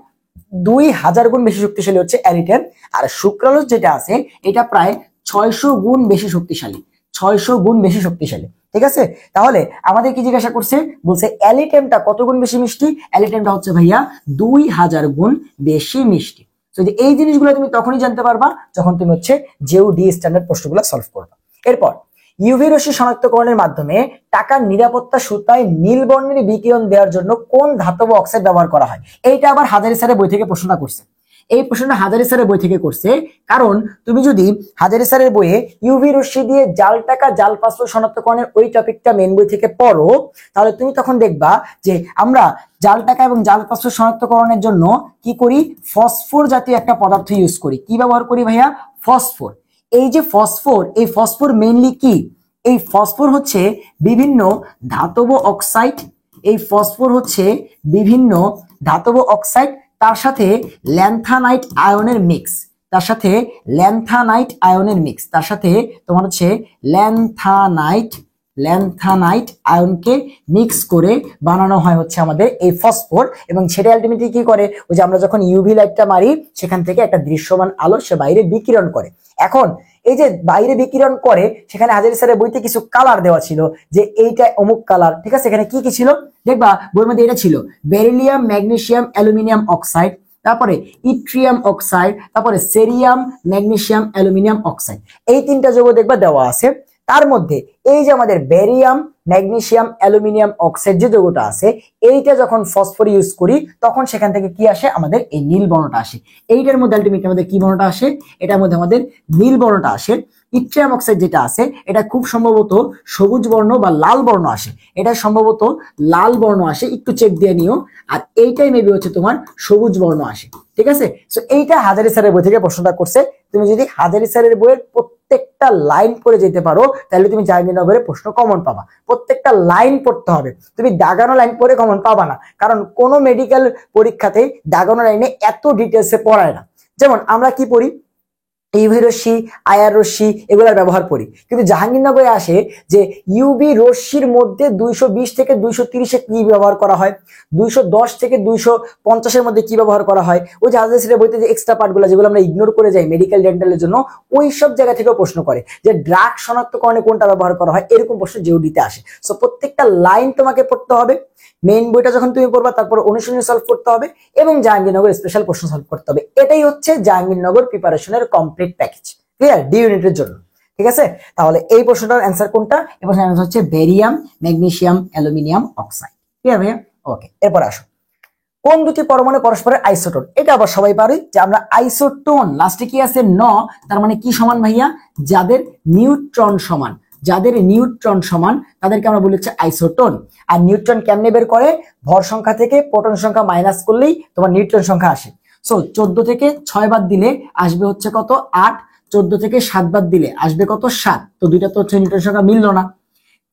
2000 গুণ বেশি শক্তিশালী হচ্ছে অ্যালিটেম। আর সুক্রালোজ যেটা আছে, এটা প্রায় 600 গুণ বেশি শক্তিশালী। 600 গুণ বেশি শক্তিশালী। ঠিক আছে? তাহলে আমাদের কি জিজ্ঞাসা করছে? বলছে অ্যালিটেমটা কত গুণ বেশি মিষ্টি? অ্যালিটেমটা হচ্ছে ভাইয়া 2000 গুণ বেশি মিষ্টি। তো এই জিনিসগুলো তুমি তখনই জানতে পারবা যখন তুমি হচ্ছে জেইউ ডি স্ট্যান্ডার্ড প্রশ্নগুলো সলভ করবা। এরপর ইউভি রশ্মি শনাক্তকরণের মাধ্যমে টাকার নিরাপত্তা সুতায় নীল বর্ণের বিকিরণ দেওয়ার জন্য কোন ধাতব অক্সাইড ব্যবহার করা হয়? এইটা আবার হাজারি স্যারের বই থেকে প্রশ্নটা করছে। এই প্রশ্নটা হাজারি স্যারের বই থেকে করছে, কারণ তুমি যদি হাজারি স্যারের বইয়ে ইউভি রশ্মি দিয়ে জাল টাকা জাল পাসপোর্ট শনাক্তকরণের ওই টপিকটা মেন বই থেকে পড়ো, তাহলে তুমি তখন দেখবা যে আমরা জাল টাকা এবং জাল পাসপোর্ট শনাক্তকরণের জন্য কি করি? ফসফোর জাতীয় একটা পদার্থ ইউজ করি। কি ব্যবহার করি ভাইয়া? ফসফোর। এই যে ফসফোর, এই ফসফোর মেইনলি কি? এই ফসফোর হচ্ছে বিভিন্ন ধাতব অক্সাইড। এই ফসফোর হচ্ছে বিভিন্ন ধাতব অক্সাইড, তার সাথে ল্যান্থানাইট আয়নের মিক্স। তার সাথে ল্যান্থানাইট আয়নের মিক্স, তার সাথে তোমার হচ্ছে ল্যান্থানাইট আয়নকে মিক্স করে বানানো হয় হচ্ছে আমাদের এই ফসফর, এবং সেটা আলটিমেটলি কি করে, ওই যে আমরা যখন ইউভি লাইটটা মারি সেখান থেকে একটা দৃশ্যমান আলো সে বাইরে বিকিরণ করে। এখন এই যে বাইরে বিকিরণ করে, সেখানে হাজারি স্যারের বইতে কিছু কালার দেওয়া ছিল যে এইটা অমুক কালার, ঠিক আছে। এখানে কি কি ছিল দেখবা বইয়ের মধ্যে, এটা ছিল বেরিলিয়াম, ম্যাগনেসিয়াম, অ্যালুমিনিয়াম অক্সাইড, তারপরে ইট্রিয়াম অক্সাইড, তারপরে সেরিয়াম, ম্যাগনেসিয়াম, অ্যালুমিনিয়াম অক্সাইড, এই তিনটা যৌগ দেখবা দেওয়া আছে। তার মধ্যে এই যে আমাদের বেরিয়াম, ম্যাগনেসিয়াম, অ্যালুমিনিয়াম অক্সাইড যে যৌগটা আছে, এইটা যখন ফসফর ইউজ করি তখন সেখান থেকে কি আসে, আমাদের এই নীল বর্ণটা আসে। এইটার মধ্যে আলটিমেটলি আমাদের কি বর্ণটা আসে, এটার মধ্যে আমাদের নীল বর্ণটা আসে। ইট্রিয়াম অক্সাইড যেটা আছে এটা খুব সম্ভবত সবুজ বর্ণ বা লাল বর্ণ আসে, এটা সম্ভবত লাল বর্ণ আসে, একটু চেক দিয়ে নিও। আর এইটাই মেবি হচ্ছে তোমার সবুজ বর্ণ আসে, ঠিক আছে। সো এইটা হাজারি স্যারের বই থেকে প্রশ্নটা করছে। তুমি যদি হাজারি স্যারের বইয়ের প্রত্যেকটা লাইন পড়ে যেতে পারো তাহলে তুমি জাহাঙ্গীরনগরে প্রশ্ন কমন পাবা। প্রত্যেকটা লাইন পড়তে হবে, তুমি দাগানো লাইন পড়ে কমন পাবা না, কারণ কোনো মেডিকেল পরীক্ষাতে দাগানো লাইনে এত ডিটেলসে পড়ায় না। যেমন আমরা কি পড়ি, ইউভি রশ্মি, আইআর রশ্মি এগুলার ব্যবহার করি, কিন্তু জাহাঙ্গীরনগরে আসে যে ইউভি রশ্মির মধ্যে 220 থেকে 230 কি ব্যবহার করা হয়, 210 থেকে 250 মধ্যে কি ব্যবহার করা হয়, ওই যে হাজার বইতে যে এক্সট্রা পার্টগুলো যেগুলো আমরা ইগনোর করে যাই মেডিকেল ডেন্টালের জন্য, ওই সব জায়গা থেকেও প্রশ্ন করে যে ড্রাগ শনাক্তকরণে কোনটা ব্যবহার করা হয়, এরকম প্রশ্ন জিওডিতে আসে। সো প্রত্যেকটা লাইন তোমাকে পড়তে হবে, মেইন বইটা যখন তুমি পড়বা তারপর অনুশীলনী সলভ করতে হবে এবং জাহাঙ্গীরনগর স্পেশাল প্রশ্ন সলভ করতে হবে। এটাই হচ্ছে জাহাঙ্গীরনগর প্রিপারেশনের কমপ্লিট প্যাকেজ, ক্লিয়ার, ডি ইউনিটের জন্য, ঠিক আছে। তাহলে এই প্রশ্নটার অ্যান্সার কোনটা, এই প্রশ্নের অ্যান্সার হচ্ছে barium, magnesium, aluminium oxide, clear ভাইয়া? ওকে, এরপর আসো, কোন দুটি পরমাণু পরস্পরের আইসোটোন, এটা আবার সবাই পারি যে আমরা আইসোটোন লাস্টে কি আছে ন, তার মানে কি সমান ভাইয়া, যাদের নিউট্রন সমান, যাদের নিউট্রন সমান তাদেরকে আমরা বলি হচ্ছে আইসোটোন। আর নিউট্রন কেমনে বের করে, ভর সংখ্যা থেকে প্রোটন সংখ্যা মাইনাস করলেই তোমার নিউট্রন সংখ্যা আসে। সো 14 থেকে 6 বাদ দিলে আসবে হচ্ছে কত 8, 14 থেকে 7 বাদ দিলে আসবে কত 7, তো দুইটা তো হচ্ছে নিউট্রন সংখ্যা মিললো না।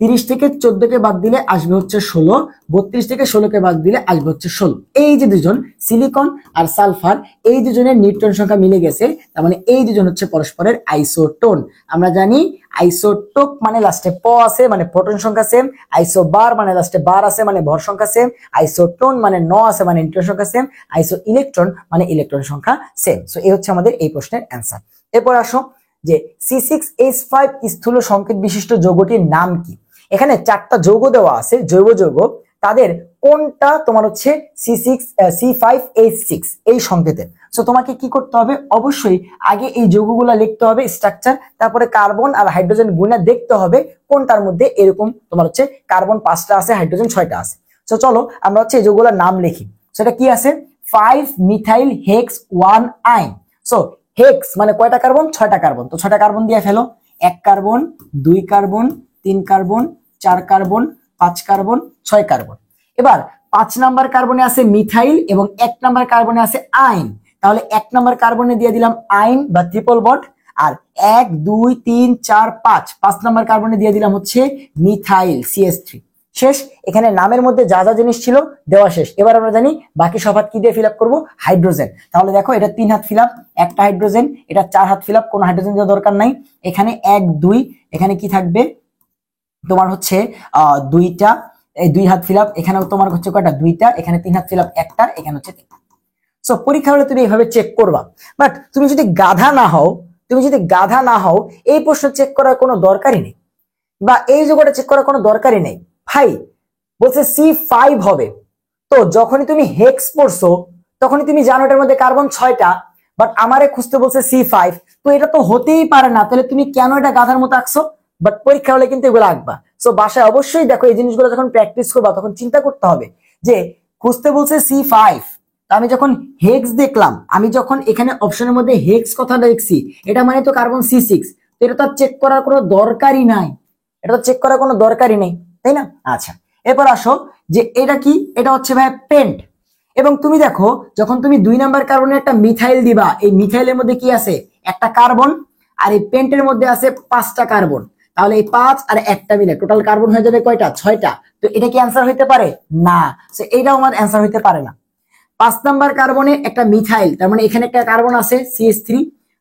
30 থেকে 14কে বাদ দিলে আসবে হচ্ছে 16, 32 থেকে 16কে বাদ দিলে আসবে হচ্ছে 16। এই যে দুজন সিলিকন আর সালফার, এই দুজনের নিউট্রন সংখ্যা মিলে গেছে, তার মানে এই দুজন হচ্ছে পরস্পরের আইসোটোন। আমরা জানি আইসোটোপ মানে লাস্টে প আছে মানে প্রোটন সংখ্যা সেম, আইসোবার মানে লাস্টে বার আছে মানে ভর সংখ্যা সেম, আইসোটোন মানে ন আছে মানে নিউট্রন সংখ্যা সেম, আইসো ইলেকট্রন মানে ইলেকট্রন সংখ্যা সেম। সো এই হচ্ছে আমাদের এই প্রশ্নের অ্যান্সার। এরপর আসো যে C6H5 স্থূল সংকেত বিশিষ্ট যৌগটির নাম কি। এখানে 4টা যৌগ দেওয়া আছে, জৈব যৌগ, তাদের কোনটা তোমার হচ্ছে C5H6 এই সংকেতের। সো তোমাকে কি করতে হবে, অবশ্যই আগে এই যৌগগুলো লিখতে হবে স্ট্রাকচার, তারপরে কার্বন আর হাইড্রোজেন গুণা দেখতে হবে কোনটার মধ্যে এরকম তোমার হচ্ছে কার্বন 5টা আছে, হাইড্রোজেন 6টা আছে। সো চলো আমরা হচ্ছে এই যৌগগুলোর নাম লিখি। সেটা কি আছে, 5 মিথাইল হেক্স 1 আইন। সো হেক্স মানে কয়টা কার্বন, 6টা কার্বন, তো 6টা কার্বন দিয়ে ফেলো, 1 carbon, 2 carbon, 3 carbon, 4 carbon, 5 carbon, 6 carbon. এবার 5 নাম্বার কার্বনে আছে মিথাইল এবং 1 নাম্বার কার্বনে আছে আইন, তাহলে 1 নাম্বার কার্বনে দিয়ে দিলাম আইন বা ট্রিপল বন্ড, আর 1 2 3 4 5 নাম্বার কার্বনে দিয়ে দিলাম হচ্ছে মিথাইল CH3। শেষ, এখানে নামের মধ্যে যা যা জিনিস ছিল দেওয়া শেষ। এবার আমরা জানি বাকি সব হাত কি দিয়ে ফিল আপ করবো, হাইড্রোজেন। তাহলে দেখো এটা 3 হাত ফিল আপ, একটা হাইড্রোজেন, এটা 4 হাত ফিল আপ, কোনো হাইড্রোজেন দেওয়ার দরকার নাই। এখানে 1 2, এখানে কি থাকবে তোমার হচ্ছে 2টা, এই 2 হাত ফিল আপ, এখানে তোমার হচ্ছে কয়টা 2টা, এখানে 3 হাত ফিল আপ একটা, এখানে হচ্ছে 3টা। সো পরীক্ষা হলে তুমি এইভাবে চেক করবা, বাট তুমি যদি গাধা না হও এই প্রশ্ন চেক করার কোনো দরকারই নেই, বা এই যোগটা চেক করার কোনো দরকারই নেই ভাই। বলছে C5 হবে, তো যখনই তুমি হেক্স পড়ছো তখনই তুমি জানো এটার মধ্যে কার্বন 6টা, বাট আমারে খুঁজতে বলছে C5, তো এটা তো হতেই পারে না, তাহলে তুমি কেন এটা গাধার মতো আঁকছো? বাট পরীক্ষা হলে কিন্তু এগুলো আঁকবা। সো বাসায় অবশ্যই দেখো এই জিনিসগুলো যখন প্র্যাকটিস করবা তখন চিন্তা করতে হবে যে খুঁজতে বলছে C5, আমি যখন হেক্স দেখলাম, আমি যখন এখানে অপশনের মধ্যে হেক্স কথা দেখছি, এটা মানে তো কার্বন C6, তো এটা তো চেক করার কোনো দরকারই নাই, তাই না? আচ্ছা, এরপর আসো যে এটা কি, এটা হচ্ছে ভাই পেন্ট। এবং তুমি দেখো যখন তুমি 2 নাম্বার কার্বনের একটা মিথাইল দিবা, এই মিথাইলের মধ্যে কি আছে, একটা কার্বন, আর এই পেন্টের মধ্যে আছে 5টা কার্বন, তাহলে এই 5 আর একটা মিলে টোটাল কার্বন হয়ে যাবে কয়টা, 6টা। তো এটা কি অ্যান্সার হইতে পারে না, সো এইটাও আমার অ্যান্সার হইতে পারে না। 5 নাম্বার কার্বনে একটা মিথাইল, তার মানে এখানে একটা কার্বন আছে CH3,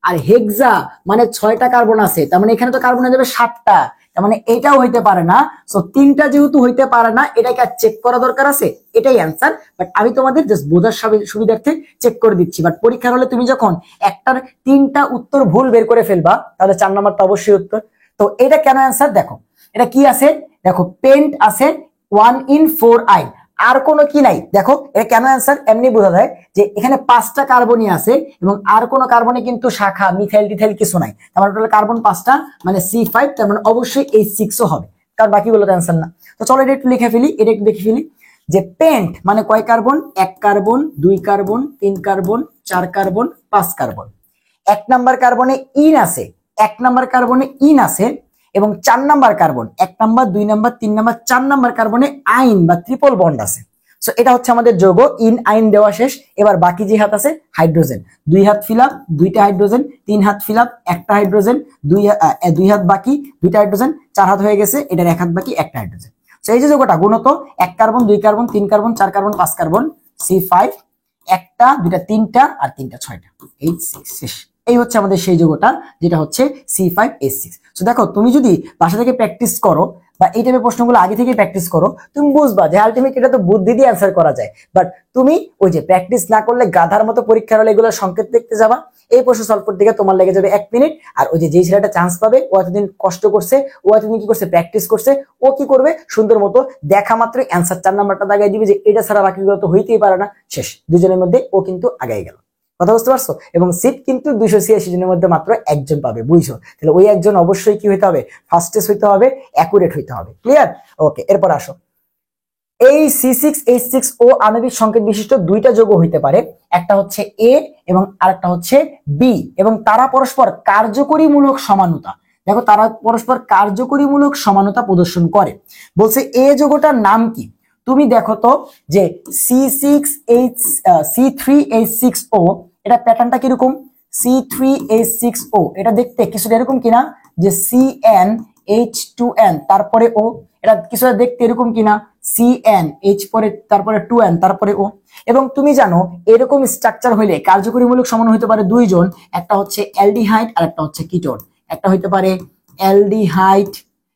আর হেক্সা মানে 6টা কার্বন আছে, তার মানে এখানে তো কার্বন হয়ে যাবে 7টা, তার মানে এটাও হইতে পারে না। সো 3টা যেহেতু হইতে পারে না, এটাকে আর চেক করা দরকার আছে? এটাই অ্যান্সার। বাট আমি তোমাদের জাস্ট বোঝার সুবিধার্থে চেক করে দিচ্ছি। বাট পরীক্ষার হলে তুমি যখন একটার 3টা উত্তর ভুল বের করে ফেলবা, তাহলে 4 নাম্বারটা অবশ্যই উত্তর। তো এটা কেন অ্যান্সার? দেখো এটা কি আছে, দেখো পেন্ট আছে 1 in 4 আইন, আর কোনো কি নাই। দেখো এটা কেন অ্যান্সার এমনি বোঝা যায় যে এখানে 5টা কার্বনই আছে এবং আর কোনো কার্বনে কিন্তু শাখা মিথাইল টিথাইল কিছু নাই। তার মানে টোটাল কার্বন 5টা, মানে C5, তার মানে অবশ্যই H6ও হবে, কারণ বাকিগুলো তো অ্যান্সার না। তো চলো এটা একটু লিখে ফেলি, এটা একটু দেখে ফেলি যে পেন্ট মানে কয় carbon? 1 carbon, 2 carbon, 3 carbon, 4 carbon, 5 carbon. 1 number কার্বনে ইন আছে, 1 নাম্বার কার্বনে ইন আছে, এবং 4 number carbon, 1 number, 2 number, 3 number, 4 number কার্বনে আইন বা ট্রিপল বন্ড আছে। সো এটা হচ্ছে আমাদের যৌগ। ইন আইন দেওয়া শেষ। এবার বাকি যে হাত আছে হাইড্রোজেন, 2 হাত ফিল আপ, 2টা হাইড্রোজেন, 3 হাত ফিল আপ, 1টা হাইড্রোজেন, 2 হাত বাকি, 2টা হাইড্রোজেন, 4 হাত হয়ে গেছে, এটার 1 হাত বাকি, 1টা হাইড্রোজেন। সো এই যে যৌগটা গুণত 1 carbon, 2 carbon, 3 carbon, 4 carbon, 5 carbon, C5, 1টা, 2টা, 3টা, আর 3টা 6টা, H6 শেষ। এই হচ্ছে আমাদের সেই যৌগটা, যেটা হচ্ছে C5H6। তো দেখো তুমি যদি বাসা থেকে প্র্যাকটিস করো বা এই টাইপের প্রশ্নগুলো আগে থেকে প্র্যাকটিস করো, তুমি বুঝবা যে আলটিমেট এটা তো বুদ্ধি দিয়ে অ্যান্সার করা যায়। বাট তুমি ওই যে প্র্যাকটিস না করলে গাধার মতো পরীক্ষার হলে এগুলো সংকেত দেখতে যাবা, এই প্রশ্ন সলভ করতে গিয়ে তোমার লেগে যাবে 1 মিনিট। আর ওই যে যেই ছেলেটা চান্স পাবে, ও এতদিন কষ্ট করছে, ও এতদিন কি করছে, প্র্যাকটিস করছে, ও কি করবে, সুন্দর মতো দেখা মাত্রই অ্যান্সার 4 নাম্বারটা দাগাই দিবে যে এটা ছাড়া বাকিগুলো তো হইতেই পারে না, শেষ। দুজনের মধ্যে ও কিন্তু আগাই গেল। কথা বুঝতে পারছো? এবং সিট কিন্তু 286 জনের মধ্যে মাত্র একজন পাবে, বুঝছো? তাহলে ওই একজন অবশ্যই কি হইতে হবে, ফাস্টেস্ট হইতে হবে, অ্যাকুরেট হইতে হবে। ক্লিয়ার? ওকে, এরপর আসো। এই C6H6O আণবিক সংকেত বিশিষ্ট 2টা যৌগ হইতে পারে, একটা হচ্ছে A এবং আরেকটা হচ্ছে B, এবং তারা পরস্পর কার্যকরীমূলক সমানতা, দেখো তারা পরস্পর কার্যকরীমূলক সমানতা প্রদর্শন করে। বলছে এ যৌগটার নাম কি? তুমি দেখো তো যে C3H6O এটা প্যাটার্নটা কিরকম? C3H6O এটা দেখতে কিছুটা এরকম কিনা, যে CnH2n তারপরে O, এটা কিছুটা দেখতে এরকম কিনা, CnH পরে তারপরে 2n তারপরে O। এবং তুমি জানো এরকম স্ট্রাকচার হইলে কার্যকরীমূলক সমান হইতে পারে দুইজন, একটা হচ্ছে অ্যালডিহাইড আর একটা হচ্ছে কিটোন। একটা হইতে পারে অ্যালডিহাইড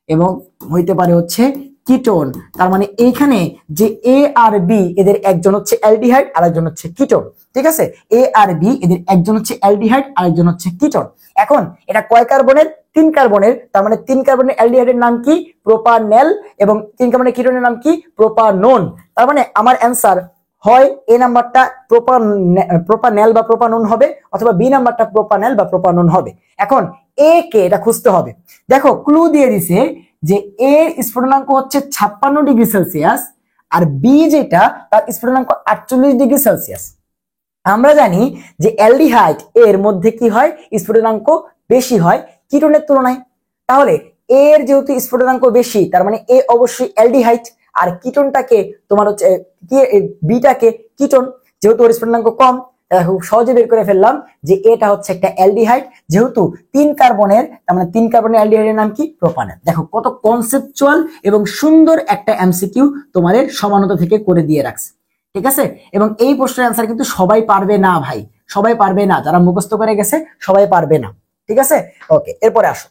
এবং হইতে পারে হচ্ছে কিটোন। তার মানে এইখানে যে এ আর বি এদের একজন হচ্ছে অ্যালডিহাইড আর একজন হচ্ছে কিটোন, ঠিক আছে? এ আর বি এদের একজন হচ্ছে অ্যালডিহাইড আর একজন হচ্ছে কিটোন। এখন এটা কয় কার্বনের? 3 কার্বনের। তার মানে 3 কার্বনের অ্যালডিহাইডের নাম কি? প্রোপানেল, এবং 3 কার্বনের কিটোনের নাম কি? প্রোপানোন। তার মানে আমার অ্যান্সার হয় এ নাম্বারটা প্রোপানেল বা প্রোপানোন হবে, অথবা বি নাম্বারটা প্রোপানেল বা প্রোপানোন হবে। এখন এ কে এটা খুঁজতে হবে। দেখো ক্লু দিয়ে দিছে যে এর স্ফুটনাঙ্ক হচ্ছে 56 ডিগ্রি সেলসিয়াস, আর বি যেটা তার স্ফুটনাঙ্ক 48 ডিগ্রি সেলসিয়াস। আমরা জানি যে অ্যালডিহাইড এর মধ্যে কি হয়, স্ফুটনাঙ্ক বেশি হয় কিটোনের তুলনায়। তাহলে এর যেহেতু স্ফুটনাঙ্ক বেশি, তার মানে এ অবশ্যই অ্যালডিহাইড, আর কিটোনটাকে তোমার হচ্ছে কি, বিটাকে কিটোন, যেহেতু ওর স্ফুটনাঙ্ক কম, খুব সহজে বের করে ফেললাম যে এটা হচ্ছে একটা অ্যালডিহাইড, যেহেতু 3 কার্বনের, তার মানে 3 কার্বনের অ্যালডিহাইডের নাম কি? প্রোপানেল। দেখো কত কনসেপচুয়াল এবং সুন্দর একটা এমসিকিউ তোমাদের সমানতা থেকে করে দিয়ে রাখছে, ঠিক আছে? এবং এই প্রশ্নের অ্যান্সার কিন্তু সবাই পারবে না ভাই, সবাই পারবে না, যারা মুখস্থ করে গেছে সবাই পারবে না, ঠিক আছে? ওকে, এরপরে আসো।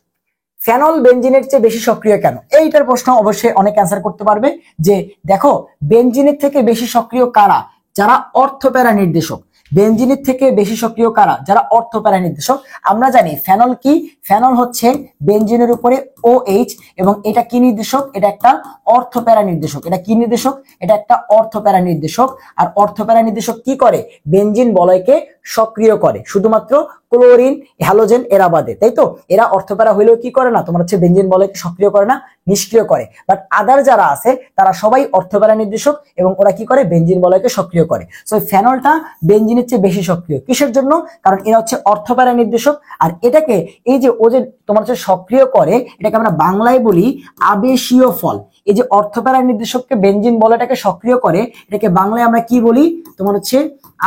ফেনল বেনজিনের চেয়ে বেশি সক্রিয় কেন? এইটার প্রশ্ন অবশ্যই অনেক অ্যান্সার করতে পারবে যে দেখো বেনজিনের থেকে বেশি সক্রিয় কারা? যারা অর্থপ্যারা নির্দেশক। বেনজিনের থেকে বেশি সক্রিয় কারা? যারা অর্থপ্যারা নির্দেশক। আমরা জানি ফেনল কি? ফেনল হচ্ছে বেনজিনের উপরে OH, এবং এটা কি নির্দেশক? এটা একটা অর্থপ্যারা নির্দেশক। এটা কি নির্দেশক? এটা একটা অর্থপ্যারা নির্দেশক। আর অর্থপ্যারা নির্দেশক কি করে? বেনজিন বলয়কে সক্রিয় করে, শুধুমাত্র ক্লোরিন, হ্যালোজেন এরা বাদে, তাই তো? এরা অর্থপ্যারা হইলেও কি করে না, তোমার হচ্ছে বেনজিন বলয়কে সক্রিয় করে না, নিষ্ক্রিয় করে। বাট আদার যারা আছে তারা সবাই অর্থপ্যারা নির্দেশক, এবং ওরা কি করে? বেনজিন বলয়কে সক্রিয় করে। সো ফেনলটা বেনজিনের চেয়ে বেশি সক্রিয় কিসের জন্য? কারণ এরা হচ্ছে অর্থপ্যারা নির্দেশক। আর এটাকে এই যে ও যে তোমার হচ্ছে সক্রিয় করে, এটাকে আমরা বাংলায় বলি আবেশীয় ফল। এই যে অর্থপ্যারা নির্দেশককে বেনজিন বলয়টাকে সক্রিয় করে, এটাকে বাংলায় আমরা কি বলি? তোমার হচ্ছে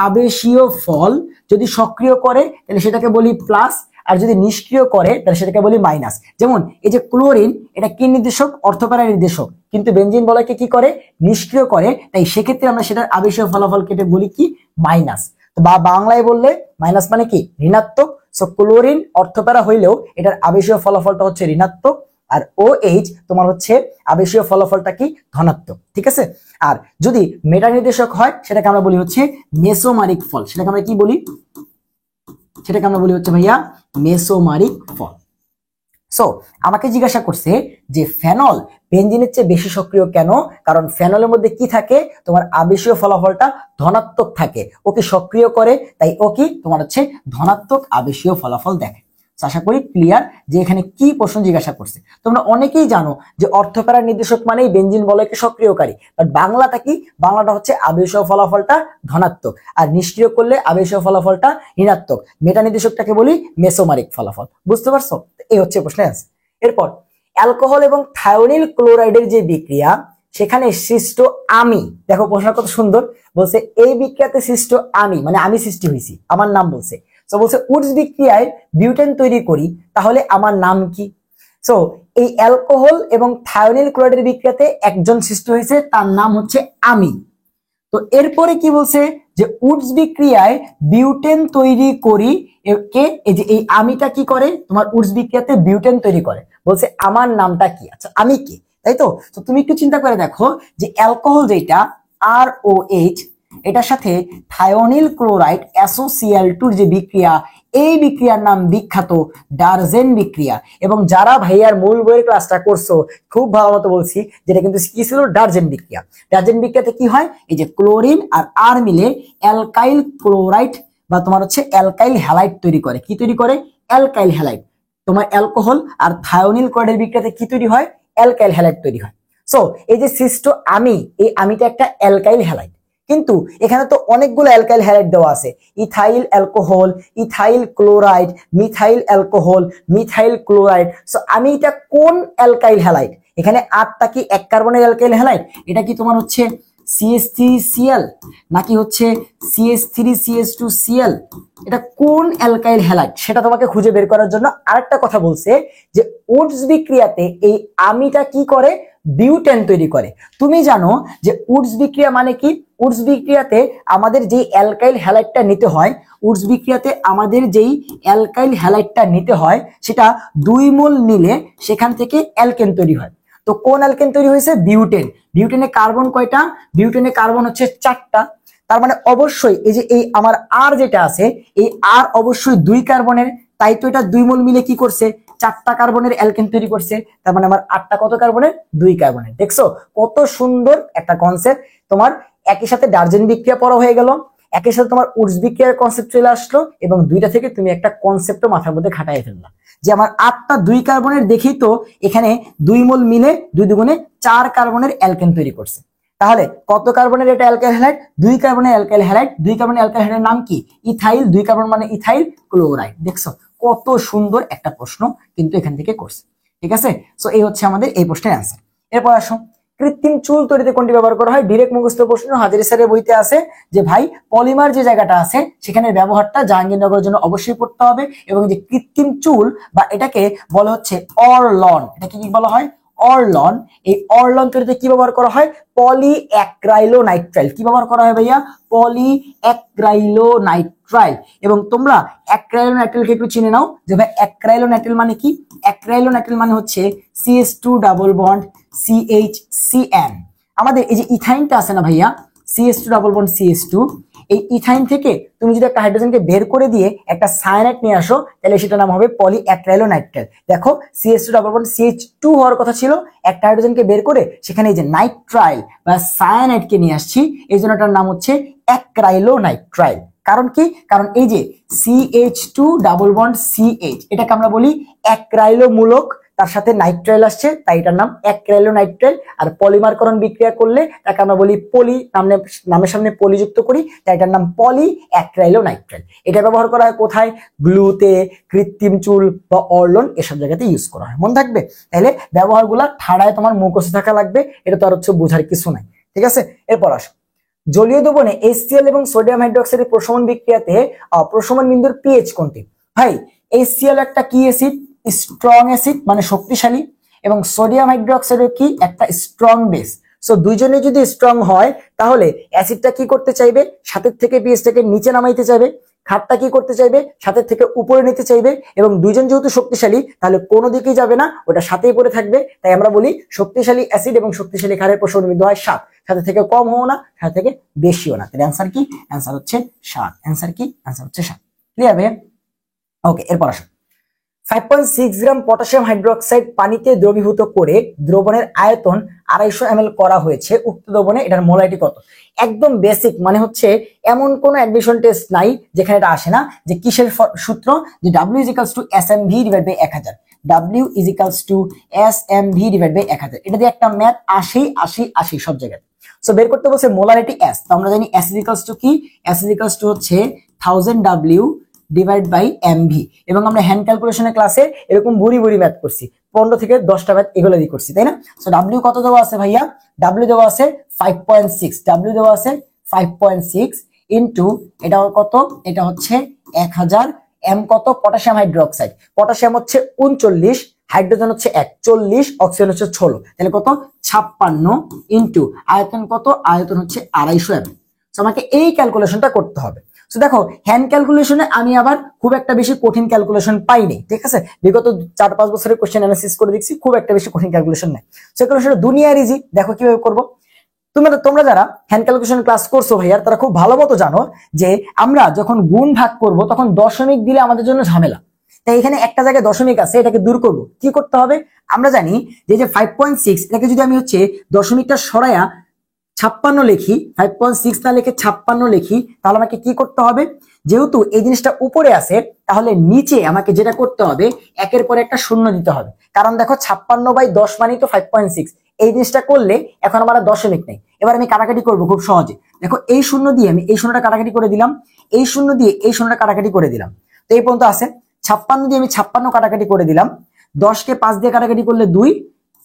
আবেশীয় ফল। যদি সক্রিয় করে তাহলে সেটাকে বলি প্লাস, আর যদি নিষ্ক্রিয় করে তাহলে সেটাকে বলি মাইনাস। যেমন এই যে ক্লোরিন, এটা কি নির্দেশক? অর্থপ্যারা নির্দেশক, কিন্তু বেনজিন বলয়কে কি করে? নিষ্ক্রিয় করে। তাই সেক্ষেত্রে আমরা সেটার আবেশীয় ফলাফল কেটে বলি কি? মাইনাস। বা বাংলায় বললে মাইনাস মানে কি ঋণাত্মক। সো ক্লোরিন অর্থপ্যারা হইলেও এটার আবেশীয় ফলাফলটা হচ্ছে ঋণাত্মক, আর OH তোমার হচ্ছে আবেশীয় ফলাফলটা কি ধনাত্মক। ঠিক আছে। আর যদি মেটা নির্দেশক হয় সেটাকে আমরা বলি হচ্ছে মেসোমারিক ফল। সেটাকে আমরা কি বলি? সেটাকে আমরা বলি হচ্ছে ভাইয়া মেসোমারিক ফল। সো আমাকে জিজ্ঞাসা করছে যে ফেনল বেনজিনের চেয়ে বেশি সক্রিয় কেন? কারণ ফেনলের মধ্যে কি থাকে, তোমার আবেশীয় ফলাফলটা ধনাত্মক থাকে, ওকে সক্রিয় করে, তাই ও কি তোমার হচ্ছে ধনাত্মক আবেশীয় ফলাফল দেখে। আশা করি ক্লিয়ার যে এখানে কি প্রশ্ন জিজ্ঞাসা করছে। তোমরা অনেকেই জানো যে অর্থপ্যারার নির্দেশক মানেই বেনজিন বলয়কে সক্রিয়কারী, বাট বাংলাটা কি? বাংলাটা হচ্ছে আবেশীয় ফলাফলটা ধনাত্মক, আর নিষ্ক্রিয় করলে আবেশীয় ফলাফলটা ঋণাত্মক। মেটা নির্দেশকটাকে বলি মেসোমারিক ফলাফল। বুঝতে পারছো? এই হচ্ছে প্রশ্নের অ্যান্সার। এরপর অ্যালকোহল এবং থায়োনিল ক্লোরাইডের যে বিক্রিয়া, সেখানে সৃষ্ট আমি, দেখো প্রশ্ন কত সুন্দর, বলছে এই বিক্রিয়াতে সৃষ্ট আমি মানে আমি সৃষ্টি হয়েছি, আমার নাম বলছে। সো বলছে উডস বিক্রিয়ায় বিউটেন তৈরি করি, তাহলে আমার নাম কি? সো এই অ্যালকোহল এবং থায়োনিল ক্লোরাইডের বিক্রিয়াতে একজন সৃষ্টি হয়েছে, তার নাম হচ্ছে আমি। তো এরপরে কি বলছে যে উডস বিক্রিয়ায় বিউটেন তৈরি করি, কে? এই যে এই আমিটা কি করে, তোমার উডস বিক্রিয়াতে বিউটেন তৈরি করে। বলছে আমার নামটা কি? আচ্ছা আমি কে, তাই তো? তো তুমি একটু চিন্তা করে দেখো যে অ্যালকোহল যেটা ROH, এটার সাথে থায়োনিল ক্লোরাইড SOCl2 যে বিক্রিয়া, এই বিক্রিয়ার নাম বিখ্যাত ডারজেন বিক্রিয়া। এবং যারা ভাইয়ার মূল বইয়ের ক্লাসটা করছো খুব ভালো মতো বলছি, যেটা কিন্তু কি ছিল ডারজেন বিক্রিয়া। ডারজেন বিক্রিয়াতে কি হয়, এই যে ক্লোরিন আর আর মিলে অ্যালকাইল ক্লোরাইড বা তোমার হচ্ছে অ্যালকাইল হ্যালাইড তৈরি করে। কি তৈরি করে? Alkyl halide. তোমার অ্যালকোহল আর থায়োনিল ক্লোরাইডের বিক্রিয়াতে কি তৈরি হয়? অ্যালকাইল হ্যালাইড তৈরি হয়। সো এই যে সৃষ্ট আমি, এই আমিটা একটা অ্যালকাইল হ্যালাইড, কিন্তু এখানে তো অনেকগুলো অ্যালকাইল হ্যালাইড দেওয়া আছে, ethyl alcohol, ethyl chloride, methyl alcohol, methyl chloride. So আমি এটা কোন অ্যালকাইল হ্যালাইড? এখানে আটটা কি এক কার্বনের অ্যালকাইল হ্যালাইড? এটা কি তোমার হচ্ছে CH3Cl নাকি হচ্ছে CH3CH2Cl? এটা কোন অ্যালকাইল হ্যালাইড সেটা তোমাকে খুঁজে বের করার জন্য আরেকটা কথা বলছে যে উডস বিক্রিয়াতে এই আমিটা কি করে? বিউটেন তৈরি করে। তুমি জানো যে উডস বিক্রিয়া মানে কি? উডস বিক্রিয়াতে আমাদের যেই অ্যালকাইল হ্যালাইডটা নিতে হয়, উডস বিক্রিয়াতে আমাদের যেই অ্যালকাইল হ্যালাইডটা নিতে হয় সেটা 2 মোল নিলে সেখান থেকে অ্যালকেন তৈরি হয়। তো কোন অ্যালকেন তৈরি হয়েছে? বিউটেন। বিউটেনে কার্বন কয়টা? বিউটেনে কার্বন হচ্ছে 4টা। তার মানে অবশ্যই এই যে এই আমার আর যেটা আছে, এই আর অবশ্যই 2 কার্বনের, তাই তো এটা 2 মোল মিলে কি করছে? 4টা কার্বনের অ্যালকেন তৈরি করছে। তার মানে আমার 8টা কত কার্বনের? 2 কার্বনের। দেখছো কত সুন্দর একটা কনসেপ্ট। তোমার একই সাথে ডারজেন বিক্রিয়া পড়া হয়ে গেল, একই সাথে তোমার উডস বিক্রিয়ার কনসেপ্ট চলে আসলো, এবং দুইটা থেকে তুমি একটা কনসেপ্টও মাথার মধ্যে খাটাই ফেললা যে আমার 8টা 2 কার্বনের, দেখি তো এখানে 2 মোল মিলে 2 দুগুণে 4 কার্বনের অ্যালকেন তৈরি করছে। তাহলে কত কার্বনের এটা অ্যালকাইল হ্যালাইড? 2 কার্বনের অ্যালকাইল হ্যালাইড। 2 কার্বনের অ্যালকাইল হ্যালাইডের নাম কি? ইথাইল। 2 কার্বন মানে ইথাইল ক্লোরাইড। দেখছো কত সুন্দর একটা প্রশ্ন কিন্তু এখান থেকে করছে। ঠিক আছে। সো এই হচ্ছে আমাদের এই প্রশ্নের অ্যান্সার। এরপর আসো, কৃত্রিম চুল তৈরিতে কোনটি ব্যবহার করা হয়? ডিরেক্ট মুখস্থ প্রশ্ন, হাজারি স্যারের বইতে আছে যে ভাই পলিমার যে জায়গাটা আছে সেখানে ব্যবহারটা জাহাঙ্গীরনগরের জন্য অবশ্যই পড়তে হবে। এবং যে কৃত্রিম চুল বা এটাকে বলা হচ্ছে অরলন, এটা কি বলা হয়? অরলন। এই অরলন তৈরিতে কি ব্যবহার করা হয়? পলিঅ্যাক্রাইলোনাইট্রাইল। কি ব্যবহার করা হয় ভাইয়া? পলিঅ্যাক্রাইলোনাইট্রাইল। এবং তোমরা অ্যাক্রাইলোনাইট্রাইলকে একটু চিনে নাও যে ভাই অ্যাক্রাইলোনাইট্রাইল মানে কি? অ্যাক্রাইলোনাইট্রাইল মানে হচ্ছে CH2 ডাবল বন্ড CHCN। আমাদের এই যে ইথাইনটা আছে না ভাইয়া, CH2 ডাবল বন্ড CH2, এই ইথাইন থেকে তুমি যদি একটা হাইড্রোজেনকে বের করে দিয়ে একটা সায়ানাইড নিয়ে আসো, তাহলে সেটার নাম হবে পলিঅ্যাক্রাইলোনাইট্রাইল। দেখো CH2 ডাবল বন্ড CH2 হওয়ার কথা ছিল, একটা হাইড্রোজেনকে বের করে সেখানে এই যে নাইট্রাইল বা সায়ানাইডকে নিয়ে আসছি, এই জন্য এটার নাম হচ্ছে অ্যাক্রাইলোনাইট্রাইল। কারণ কি? কারণ এই যে CH2 ডাবল বন্ড CH, এটাকে আমরা বলি অ্যাক্রাইলোমূলক, তার সাথে নাইট্রাইল আসছে তাই এটার নাম অ্যাক্রাইলোনাইট্রাইল। আর পলিমারকরণ বিক্রিয়া করলে তাকে আমরা বলি পলি, নামের সামনে পলিযুক্ত করি, তাই এটার নাম পলি অ্যাক্রাইলোনাইট্রাইল। এটা ব্যবহার করা হয় কোথায়? গ্লুতে, কৃত্রিম চুল বা অরলন, এসব জায়গাতে ইউজ করা হয়। মনে থাকবে? তাহলে ব্যবহারগুলা ঠাড়ায় তোমার মুখস্থ থাকা লাগবে, এটা তো আর হচ্ছে বোঝার কিছু নাই। ঠিক আছে। এরপর আসো, জলীয় দ্রবণে HCl এবং সোডিয়াম হাইড্রোক্সাইডের প্রশমন বিক্রিয়াতে প্রশমন বিন্দুর পিএইচ কোনটি? ভাই HCl একটা কি অ্যাসিড? স্ট্রং অ্যাসিড, মানে শক্তিশালী। এবং সোডিয়াম হাইড্রোক্সাইড কি? একটা স্ট্রং বেস। সো দুইজনে যদি স্ট্রং হয় তাহলে অ্যাসিডটা কি করতে চাইবে, সাথের থেকে পিএইচটাকে নিচে নামাইতে চাইবে, ক্ষারটা কি করতে চাইবে, সাথের থেকে উপরে নিতে চাইবে, এবং দুইজন যেহেতু শক্তিশালী তাহলে কোনো দিকেই যাবে না, ওটা সাথেই পড়ে থাকবে। তাই আমরা বলি শক্তিশালী অ্যাসিড এবং শক্তিশালী ক্ষারের প্রসারণ হয় 7, সাথে থেকে কম হও না, সাথে থেকে বেশিও না। তাহলে অ্যান্সার কি, অ্যান্সার হচ্ছে 7। অ্যান্সার কি, অ্যান্সার হচ্ছে 7। ক্লিয়ার ভাইয়া? ওকে, এরপর আসো। 5.6 গ্রাম পটাশিয়াম হাইড্রোক্সাইড পানিতে দ্রবীভূত করে দ্রবণের আয়তন 250 ml করা হয়েছে। উক্ত দ্রবণে এটার মোলারিটি কত? একদম বেসিক, মানে হচ্ছে এমন কোন অ্যাডমিশন টেস্ট নাই যেখানে এটা আসে না। যে কিসের সূত্র, যে W = SMV / 1000, W = SMV / 1000। এটা দিয়ে একটা ম্যাথ 80 সব জায়গায়। সো বের করতে বলছে মোলারিটি S। তো আমরা জানি S = কি, S = হচ্ছে 1000 W / MV। এবং আমরা হ্যান্ড ক্যালকুলেশনের ক্লাসে এরকম বুড়ি ম্যাথ করছি, 15 থেকে 10টা ম্যাথ এগুলো দিয়ে করছি, তাই না? সো W কত দেওয়া আছে ভাইয়া? W দেওয়া আছে 5.6, W দেওয়া আছে 5.6 ইনটু এটা কত, এটা হচ্ছে 1000। M কত? পটাশিয়াম হাইড্রোক্সাইড, পটাশিয়াম হচ্ছে 39, হাইড্রোজেন হচ্ছে 41, অক্সিজেন হচ্ছে 16, তাহলে কত? 56 ইনটু আয়তন কত? আয়তন হচ্ছে 250 ml। সো আমাকে এই ক্যালকুলেশনটা করতে হবে। সো দেখো, হ্যান্ড ক্যালকুলেশনে আমি আবার খুব একটা বেশি কঠিন ক্যালকুলেশন পাইনি, ঠিক আছে? বিগত 4-5 বছরের কোশ্চেন অ্যানালিসিস করে দেখছি, খুব একটা বেশি কঠিন ক্যালকুলেশন নাই। সো ক্যালকুলেশন দুনিয়ার ইজি। দেখো কিভাবে করব। তোমরা যারা হ্যান্ড ক্যালকুলেশন ক্লাস করছো ভাইয়ার, তারা খুব ভালো মতো জানো যে আমরা যখন গুণ ভাগ করব তখন দশমিক দিলে আমাদের জন্য ঝামেলা। তাই এখানে একটা জায়গায় দশমিক আছে, এটাকে দূর করব। কি করতে হবে? আমরা জানি যে 5.6, এটাকে যদি আমি হচ্ছে দশমিকটা সরাইয়া 56 লিখি, 5.6 না লিখে 56 লিখি, তাহলে আমাকে কি করতে হবে? যেহেতু এই জিনিসটা উপরে আছে, তাহলে নিচে আমাকে যেটা করতে হবে, একের পর একটা শূন্য দিতে হবে। কারণ দেখো 56/10 মানেই তো 5.6। এই জিনিসটা করলে এখন আমার দশমিক নেই। এবার আমি কাটাকাটি করব খুব সহজে। দেখো, এই শূন্য দিয়ে আমি এই শূন্যটা কাটাকাটি করে দিলাম, এই শূন্য দিয়ে এই শূন্যটা কাটাকাটি করে দিলাম। তো এই পর্যন্ত আছে। 56 দিয়ে আমি 56 কাটাকাটি করে দিলাম। 10কে 5 দিয়ে কাটাকাটি করলে 2,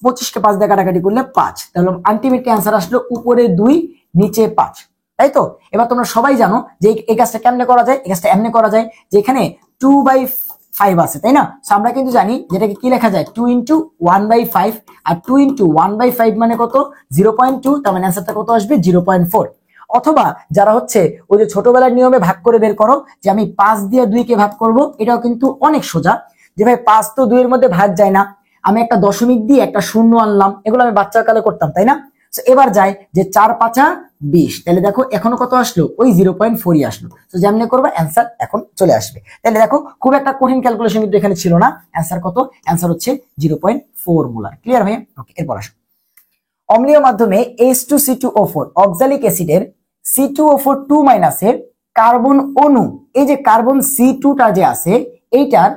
25কে 5 দিয়ে কাটাকাটি করলে 5। তাহলে আলটিমেটলি অ্যান্সার আসলো উপরে 2 নিচে 5, তাই তো? এবার তোমরা সবাই জানো যে এই কাজটা কেমনে করা যায়। এই কাজটা এমনি করা যায় যে এখানে 2/5 আছে, তাই না? সো আমরা কিন্তু জানি যেটাকে কি লেখা যায়, 2 × 1/5। আর 2 × 1/5 মানে কত? 0.2। তার মানে অ্যান্সারটা কত আসবে? 0.4। অথবা যারা হচ্ছে ওই যে ছোটবেলার নিয়মে ভাগ করে বের করো, যে আমি 5 দিয়ে 2 কে ভাগ করব, এটাও কিন্তু অনেক সোজা। যে ভাই 5 তো 2 এর মধ্যে ভাগ যায় না, আমি একটা দশমিক দিয়ে একটা শূন্য আনলাম, এগুলো আমি বাচ্চার কালে করতাম, তাই না? এবার যাই যে 4×5 = 20। তাহলে দেখো এখনো কত আসলো? ওই 0.4ই আসলো। তো যেমনি করবে অ্যান্সার এখন চলে আসবে। তাহলে দেখো, খুব একটা কঠিন ক্যালকুলেশন কিন্তু এখানে ছিল না। অ্যান্সার কত? অ্যান্সার হচ্ছে 0.4 মোলার। ক্লিয়ার ভাইয়া? ওকে, এরপর আসো। অম্লীয় মাধ্যমে H2C2O4 অক্সালিক অ্যাসিডের C2O4 এর কার্বন অণু, এই যে কার্বন C2টা যে আছে, এইটার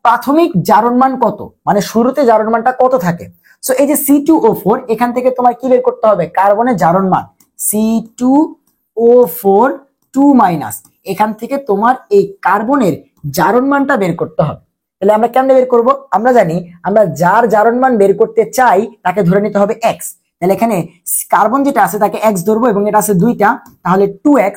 প্রাথমিক জারণ মান কত? মানে শুরুতে জারণ মানটা কত থাকে? সো এই যে C2O4, এখান থেকে তোমার কি বের করতে হবে? কার্বনের জারণ মান C2O4 2-, এখান থেকে তোমার এই কার্বনের জারণ মানটা বের করতে হবে। তাহলে আমরা কেমনে বের করব? আমরা জানি আমরা যার জারণ মান বের করতে চাই তাকে ধরে নিতে হবে x। তাহলে এখানে কার্বন যেটা আছে তাকে x ধরবো, এবং এটা আছে 2টা, তাহলে 2x।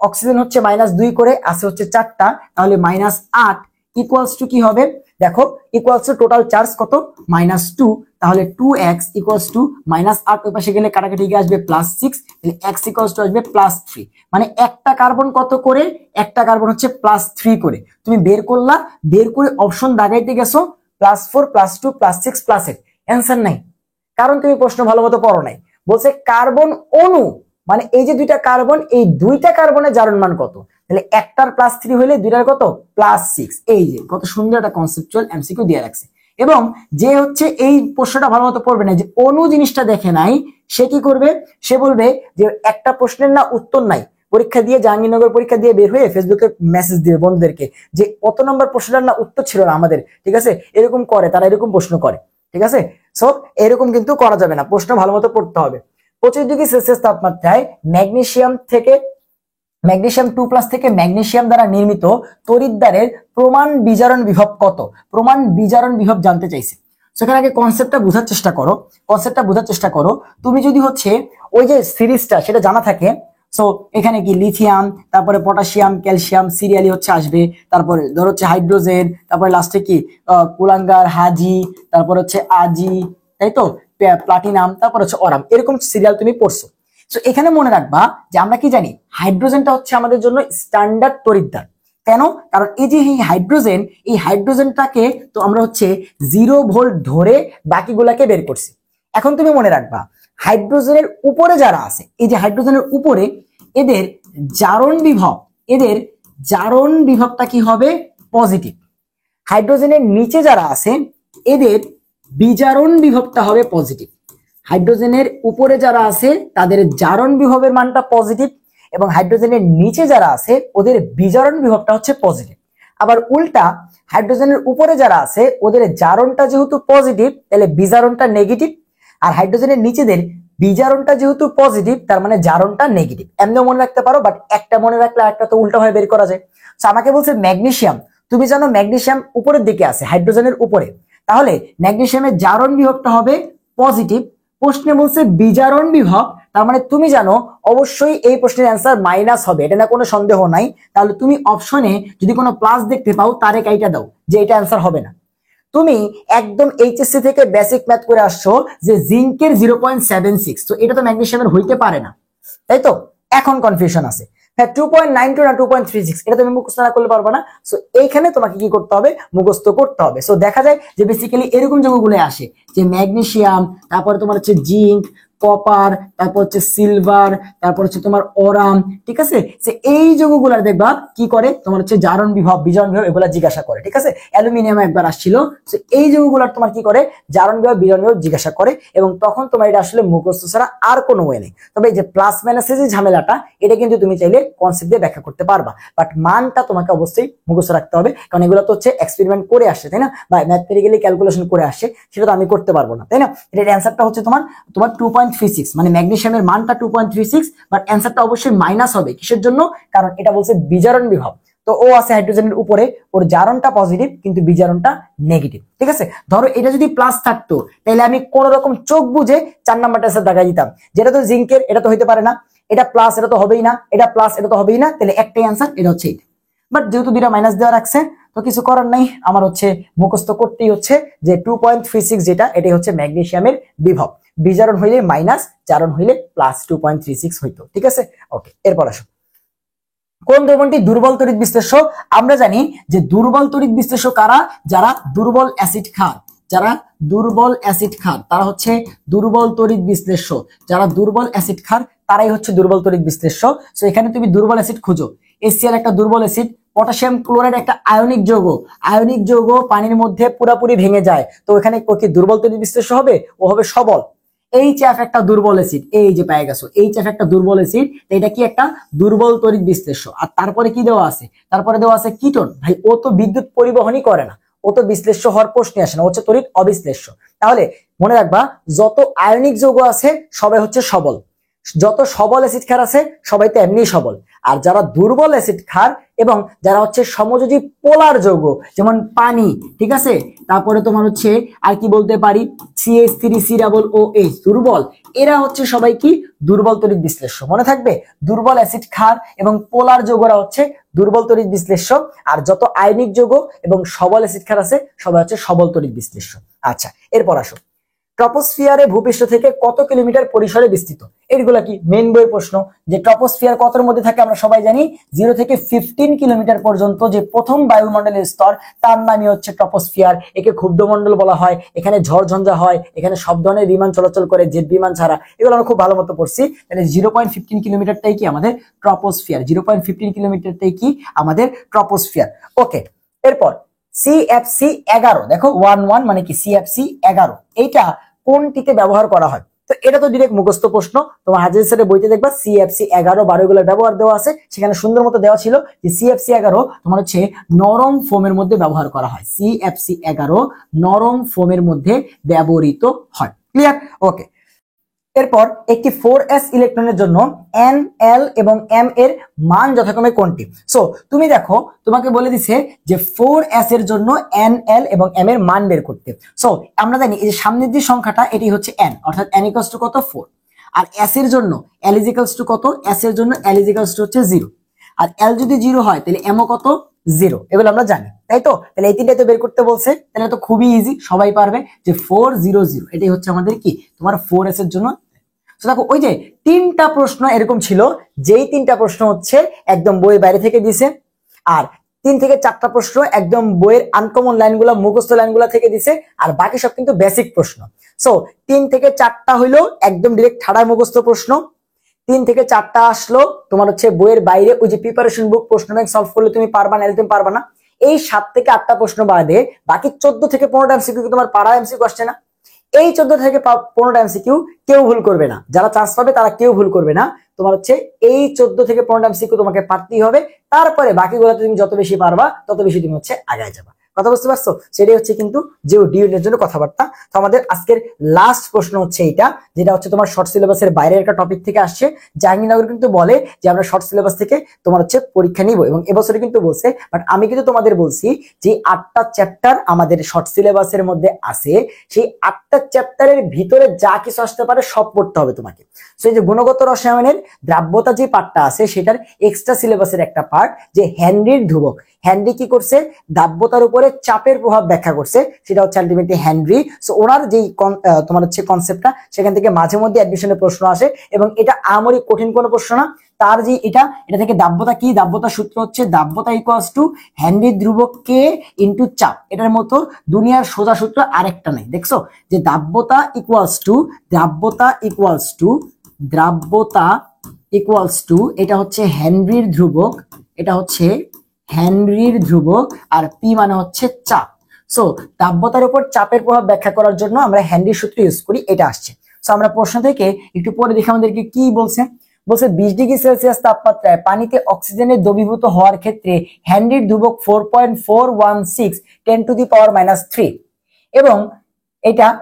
অক্সিজেন হচ্ছে -2 করে, আছে হচ্ছে 4টা, তাহলে -8 ইকুয়ালস টু কি হবে? দেখো, ইকুয়ালস টু টোটাল চার্জ কত? -2। তাহলে 2x ইকুয়ালস টু -8, ওই পাশে গেলে কাটাকাটি গিয়ে আসবে +6, তাহলে x ইকুয়ালস টু আসবে +3। মানে একটা কার্বন কত করে? একটা কার্বন হচ্ছে +3 করে। তুমি বের করলা, বের করে অপশন দাগাইতে গেছো +4 +2 +6 +8, অ্যান্সার নাই। কারণ তুমি প্রশ্ন ভালো মতো পড়ো নাই। বলছে কার্বন অণু, মানে এই যে 2টা কার্বন, এই 2টা কার্বনের জারণ মান কত? তাহলে একটার +3 হইলে 2টার কত? +6। এই যে কত সুন্দর একটা কনসেপচুয়াল এমসিকিউ দিয়ে রাখছে। এবং যে হচ্ছে এই প্রশ্নটা ভালো মতো পড়বে না, যে অণু জিনিসটা দেখে নাই, সে কি করবে? সে বলবে যে একটা প্রশ্নের না উত্তর নাই। পরীক্ষা দিয়ে, জাহাঙ্গীরনগর পরীক্ষা দিয়ে বের হয়ে ফেসবুকে মেসেজ দিবে বন্ধুদেরকে যে কত নম্বর প্রশ্নটার না উত্তর ছিল না আমাদের, ঠিক আছে? এরকম করে তারা, এরকম প্রশ্ন করে, ঠিক আছে? সো এরকম কিন্তু করা যাবে না, প্রশ্ন ভালো মতো পড়তে হবে। 25°C তাপমাত্রায় ম্যাগনেসিয়াম 2+ থেকে ম্যাগনেসিয়াম দ্বারা নির্মিত তড়িৎদ্বারের প্রমাণ বিজারণ বিভব কত? প্রমাণ বিজারণ বিভব জানতে চাইছে। সেখানে আগে কনসেপ্টটা বোঝার চেষ্টা করো। তুমি যদি হচ্ছে ওই যে সিরিজটা সেটা জানা থাকে, সো এখানে কি লিথিয়াম, তারপরে পটাশিয়াম, ক্যালসিয়াম সিরিয়ালি হচ্ছে আসবে, তারপরে ধর হচ্ছে হাইড্রোজেন, তারপরে লাস্টে কি কুলাঙ্গার, হাজি, তারপর হচ্ছে আজি, তাই তো? প্লাটিনাম, তারপর হচ্ছে অরাম, এরকম সিরিয়াল তুমি পড়ছো। তো এখানে মনে রাখবা যে আমরা কি জানি হাইড্রোজেনটা হচ্ছে আমাদের জন্য স্ট্যান্ডার্ড তড়িৎদ্বার। কেন? কারণ এই যে এই হাইড্রোজেনটাকে তো আমরা হচ্ছে 0 ভোল্ট ধরে বাকিগুলাকে বের করছি। এখন তুমি মনে রাখবা হাইড্রোজেনের উপরে যারা আছে, এই যে হাইড্রোজেনের উপরে এদের জারণ বিভবটা কি হবে? পজিটিভ। হাইড্রোজেনের নিচে যারা আছে এদের বিজারণ বিভবটা হবে পজিটিভ। হাইড্রোজেনের উপরে যারা আছে তাদের জারণ বিভবের মানটা পজিটিভ, এবং হাইড্রোজেনের নিচে যারা আছে ওদের বিজারণ বিভবটা হচ্ছে পজিটিভ। আবার উল্টা, হাইড্রোজেনের উপরে যারা আছে ওদের জারণটা যেহেতু পজিটিভ তাহলে বিজারণটা নেগেটিভ, আর হাইড্রোজেনের নিচেদের বিজারণটা যেহেতু পজিটিভ তার মানে জারণটা নেগেটিভ। এমনিও মনে রাখতে পারো, বাট একটা মনে রাখলে একটা তো উল্টা ভাবে বের করা যায়। তো আমাকে বলছে ম্যাগনেসিয়াম, তুমি জানো ম্যাগনেসিয়াম উপরের দিকে আছে হাইড্রোজেনের উপরে, তাহলে ম্যাগনেসিয়ামের জারণ বিভবটা হবে পজিটিভ। প্রশ্নে বলছে বিজারণ বিভব, তার মানে তুমি জানো অবশ্যই এই প্রশ্নের অ্যান্সার মাইনাস হবে, এটা না কোনো সন্দেহ নাই। তাহলে তুমি অপশনে যদি কোনো প্লাস দেখতে পাও তারে কাইটা দাও যে এটা অ্যান্সার হবে না। তুমি একদম এইচএসসি থেকে বেসিক ম্যাথ করে আসছো যে জিঙ্কের 0.76, তো এটা তো ম্যাগনেসিয়ামের হইতে পারে না, তাই তো? এখন কনফিউশন আছে। হ্যাঁ, 2.92 না 2.36 এটা তুমি মুখস্থ না করলে পারবে না। সো এইখানে তোমাকে কি করতে হবে? মুখস্থ করতে হবে। সো দেখা যায় যে বেসিক্যালি এরকম যৌগগুলো আসে যে ম্যাগনেসিয়াম, তারপরে তোমার হচ্ছে জিঙ্ক, কপার, তারপর হচ্ছে সিলভার, তারপর হচ্ছে তোমার অরাম, ঠিক আছে? যে এই যৌগগুলার দেখবা কি করে তোমার হচ্ছে জারণ বিভব, বিজারণ বিভব এগুলা জিজ্ঞাসা করে, ঠিক আছে? অ্যালুমিনিয়াম একবার আসছিল, তো এই যৌগগুলার তোমার কি করে জারণ বিভব, বিজারণ বিভব জিজ্ঞাসা করে, এবং তখন তোমার এটা আসলে মুখস্থ ছাড়া আর কোনো ওয়ে নেই। তবে এই যে প্লাস মাইনাসের যে ঝামেলাটা, এটা কিন্তু তুমি চাইলে কনসেপ্ট দিয়ে ব্যাখ্যা করতে পারবা, বাট মানটা তোমাকে অবশ্যই মুখস্থ রাখতে হবে, কারণ এগুলো তো হচ্ছে এক্সপেরিমেন্ট করে আসছে, তাই না? বা ম্যাথমেটিক্যালি ক্যালকুলেশন করে আসছে, সেটা তো আমি করতে পারবো না, তাই না? এর অ্যান্সারটা হচ্ছে তোমার 2.36, মানে ম্যাগনেসিয়ামের মানটা 2.36, বাট অ্যান্সারটা অবশ্যই মাইনাস হবে। কিসের জন্য? কারণ এটা বলছে বিজারণ বিভব। তো ও আছে হাইড্রোজেনের উপরে, ওর জারণটা পজিটিভ কিন্তু বিজারণটা নেগেটিভ, ঠিক আছে? ধরো এটা যদি প্লাস থাকতো তাহলে আমি কোন রকম চোখ বুঝে 4 নাম্বারটা অ্যান্সার দেখাই দিতাম, যেটা তো জিঙ্কের, এটা তো হইতে পারে না, এটা প্লাস এটা তো হবেই না, এটা প্লাস এটা তো হবেই না, তাহলে একটাই অ্যান্সার, এটা হচ্ছে এইটা। বাট যেহেতু দুইটা মাইনাস দেওয়া রাখছে তো কিছু করার নাই, আমার হচ্ছে মুখস্থ করতেই হচ্ছে যে 2.36 যেটা, এটাই হচ্ছে ম্যাগনেসিয়ামের বিভব। বিজারণ হইলে মাইনাস, জারণ হইলে প্লাস 2.36 হইতো, ঠিক আছে? ওকে, এরপর আসো। কোন দ্রবণটি দুর্বল তড়িৎ বিশ্লেষ্য? আমরা জানি যে দুর্বল তড়িৎ বিশ্লেষ্য কারা? যারা দুর্বল অ্যাসিড খান, যারা দুর্বল অ্যাসিড খান তারা হচ্ছে দুর্বল তড়িৎ বিশ্লেষ্য। যারা দুর্বল অ্যাসিড খান তারাই হচ্ছে দুর্বল তড়িৎ বিশ্লেষ্য। সো এখানে তুমি দুর্বল অ্যাসিড খুঁজো। HCl একটা দুর্বল অ্যাসিড, পটাশিয়াম ক্লোরাইড একটা আয়নিক যৌগ, আয়নিক যৌগ পানির মধ্যে পুরোপুরি ভেঙে যায়, তো এখানে ও কি দুর্বল তড়িৎ বিশ্লেষ্য হবে? ও হবে সবল। HF একটা দুর্বল অ্যাসিড, এই যে পেয়ে গেছো HF একটা দুর্বল অ্যাসিড, এটা কি একটা দুর্বল তড়িৎ বিশ্লেষ্য। আর তারপরে কি দেওয়া আছে? তারপরে দেওয়া আছে কিটোন। ভাই ও তো বিদ্যুৎ পরিবহনই করে না, ও তো বিশ্লেষ্য হওয়ার প্রশ্নই আসে না, হচ্ছে তড়িৎ অবিশ্লেষ্য। তাহলে মনে রাখবা যত আয়নিক যৌগ আছে সবাই হচ্ছে সবল, যত সবল অ্যাসিড ক্ষার আছে সবাই তো এমনি সবল। আর যারা দুর্বল অ্যাসিড ক্ষার এবং যারা হচ্ছে সমযোজী পোলার যৌগ, যেমন পানি, ঠিক আছে, তারপরে তোমার হচ্ছে আর কি বলতে পারি CH3COOH, দুর্বল, এরা হচ্ছে সবাই কি দুর্বল তড়িৎ বিশ্লেষ্য। মনে থাকবে, দুর্বল অ্যাসিড ক্ষার এবং পোলার যৌগরা হচ্ছে দুর্বল তড়িৎ বিশ্লেষ্য, আর যত আয়নিক যৌগ এবং সবল অ্যাসিড ক্ষার আছে সবাই হচ্ছে সবল তড়িৎ বিশ্লেষ্য। আচ্ছা, এরপর আসো। ট্রপোস্ফিয়ারে ভূপৃষ্ঠ থেকে কত কিলোমিটার পরিসরে বিস্তৃত? এগুলা কি মেন বইয়ের প্রশ্ন, যে ট্রপোস্ফিয়ার কতর মধ্যে থাকে আমরা সবাই জানি 0 থেকে 15 কিলোমিটার পর্যন্ত যে প্রথম বায়ুমণ্ডলের স্তর তার নামই হচ্ছে ট্রপোস্ফিয়ার। একে ক্ষুব্ধমণ্ডল বলা হয়, এখানে ঝড়ঝঞ্ঝা হয়, এখানে সব ধরনের বিমান চলাচল করে, জেট বিমান ছাড়া, এগুলো আমরা খুব ভালো মতো পড়ছি। তাহলে 0.15 কিলোমিটারটাই কি আমাদের ট্রপোস্ফিয়ার, 0.15 কিলোমিটারটাই কি আমাদের ট্রপোস্ফিয়ার। ওকে, এরপর CFC11, দেখো 11 মানে কি CFC11, এইটা কোনটিতে ব্যবহার করা হয়? তো এটা তো ডিরেক্ট মুখস্থ প্রশ্ন, তোমার হাজির স্যারের বইতে দেখবা CFC11 12 গুলোর ব্যবহার দেওয়া আছে, সেখানে সুন্দর মতো দেওয়া ছিল যে CFC11 তোমার হচ্ছে নরম ফোমের মধ্যে ব্যবহার করা হয়, CFC11 নরম ফোমের মধ্যে ব্যবহৃত হয়। ক্লিয়ার? ওকে, এরপর একটি 4s ইলেকট্রনের জন্য n, l এবং m এর মান যথাক্রমে কোনটি? সো তুমি দেখো, তোমাকে বলে দিছে যে 4s এর জন্য n, l এবং m এর মান বের করতে। সো আমরা জানি এই যে সামনের যে সংখ্যাটা এটি হচ্ছে n, অর্থাৎ n = কত 4, আর s এর জন্য l = কত? s এর জন্য l = হচ্ছে 0। আর এল যদি 0 হয় তাহলে এমও কত 0, এগুলো আমরা জানি, তাই তো? তাহলে এই তিনটাই তো বের করতে বলছে, তাহলে তো খুবই ইজি, সবাই পারবে যে 400, এটাই হচ্ছে আমাদের কি তোমার 4s এর জন্য। তো দেখো ওই যে তিনটা প্রশ্ন এরকম ছিল, যেই তিনটা প্রশ্ন হচ্ছে একদম বইয়ের বাইরে থেকে দিছে, আর 3 থেকে 4টা প্রশ্ন একদম বইয়ের আনকমন লাইনগুলো মুখস্থ লাইনগুলো থেকে দিছে, আর বাকি সব কিন্তু বেসিক প্রশ্ন। সো 3 থেকে 4টা হইলো একদম ডিরেক্ট ঠাড়া মুখস্থ প্রশ্ন, 3 থেকে 4টা আসলো তোমার হচ্ছে বইয়ের বাইরে, ওই যে প্রিপারেশন বুক প্রশ্ন ব্যাংক সলভ করলে তুমি পারবা না, তুমি পারবা না। এই 7 থেকে 8টা প্রশ্ন বাদে বাকি 14 থেকে 15টা এমসিকিউ তোমার পাড়া এমসিকিউ আসছে না। এই 14 থেকে 15টা এমসিকিউ কেউ ভুল করবে না, যারা চান্স পাবে তারা কেউ ভুল করবে না। তোমার হচ্ছে এই 14 থেকে 15টা এমসিকিউ তোমাকে পারতেই হবে, তারপরে বাকিগুলো তুমি যত বেশি পারবা তত বেশি তুমি হচ্ছে আগায় যাবা। কথা বুঝতে পারছো? সেটাই হচ্ছে কিন্তু যে ডিউনের জন্য কথাবার্তা। তো আমাদের আজকের লাস্ট প্রশ্ন হচ্ছে এইটা, যেটা হচ্ছে তোমার শর্ট সিলেবাসের বাইরের একটা টপিক থেকে আসছে। জাহাঙ্গীরনগর কিন্তু বলে যে আমরা শর্ট সিলেবাস থেকে তোমার হচ্ছে পরীক্ষা নিব, এবং এবছরে কিন্তু বলছে, বাট আমি কিন্তু তোমাদের বলছি যে 8টা চ্যাপ্টার আমাদের শর্ট সিলেবাসের মধ্যে আছে, সেই 8টা চ্যাপ্টারের ভিতরে যা কিছু আসতে পারে সব পড়তে হবে তোমাকে। সেই যে গুণগত রসায়নের দ্রাব্যতা যে পার্টটা আছে সেটার এক্সট্রা সিলেবাসের একটা পার্ট, যে হেনরির ধ্রুবক। হেনরি কি করছে? দ্রাব্যতার উপরে চাপের প্রভাব ব্যাখ্যা করছে, সেটা হচ্ছে আলটিমেটলি হেনরি। সো ওনার যেই তোমার হচ্ছে কনসেপ্টটা, সেখান থেকে মাঝে মধ্যে অ্যাডমিশনের প্রশ্ন আসে, এবং এটা আমরি কঠিন কোনো প্রশ্ন না। তার যে এটা থেকে দ্রাব্যতা কি, দ্রাব্যতার সূত্র হচ্ছে দ্রাব্যতা ইকুয়ালস টু হেনরির ধ্রুবক কে ইনটু চাপ। এটার মতো দুনিয়ার সোজা সূত্র আরেকটা নেই। দেখছো যে দ্রাব্যতা ইকুয়ালস টু এটা হচ্ছে হেনরির ধ্রুবক, এটা হচ্ছে হেনরির ধ্রুবক, আর পি মানে হচ্ছে চাপ। সো তাপমাত্রার উপর চাপের প্রভাব ব্যাখ্যা করার জন্য আমরা হেনরির সূত্র ইউজ করি, এটা আসছে। সো আমরা প্রশ্ন থেকে একটু পরে দেখি আমাদেরকে কি বলছে। 20 ডিগ্রি সেলসিয়াস তাপমাত্রায় পানিতে অক্সিজেনের দ্রবীভূত হওয়ার ক্ষেত্রে হেনরির ধ্রুবক 4.416 10⁻³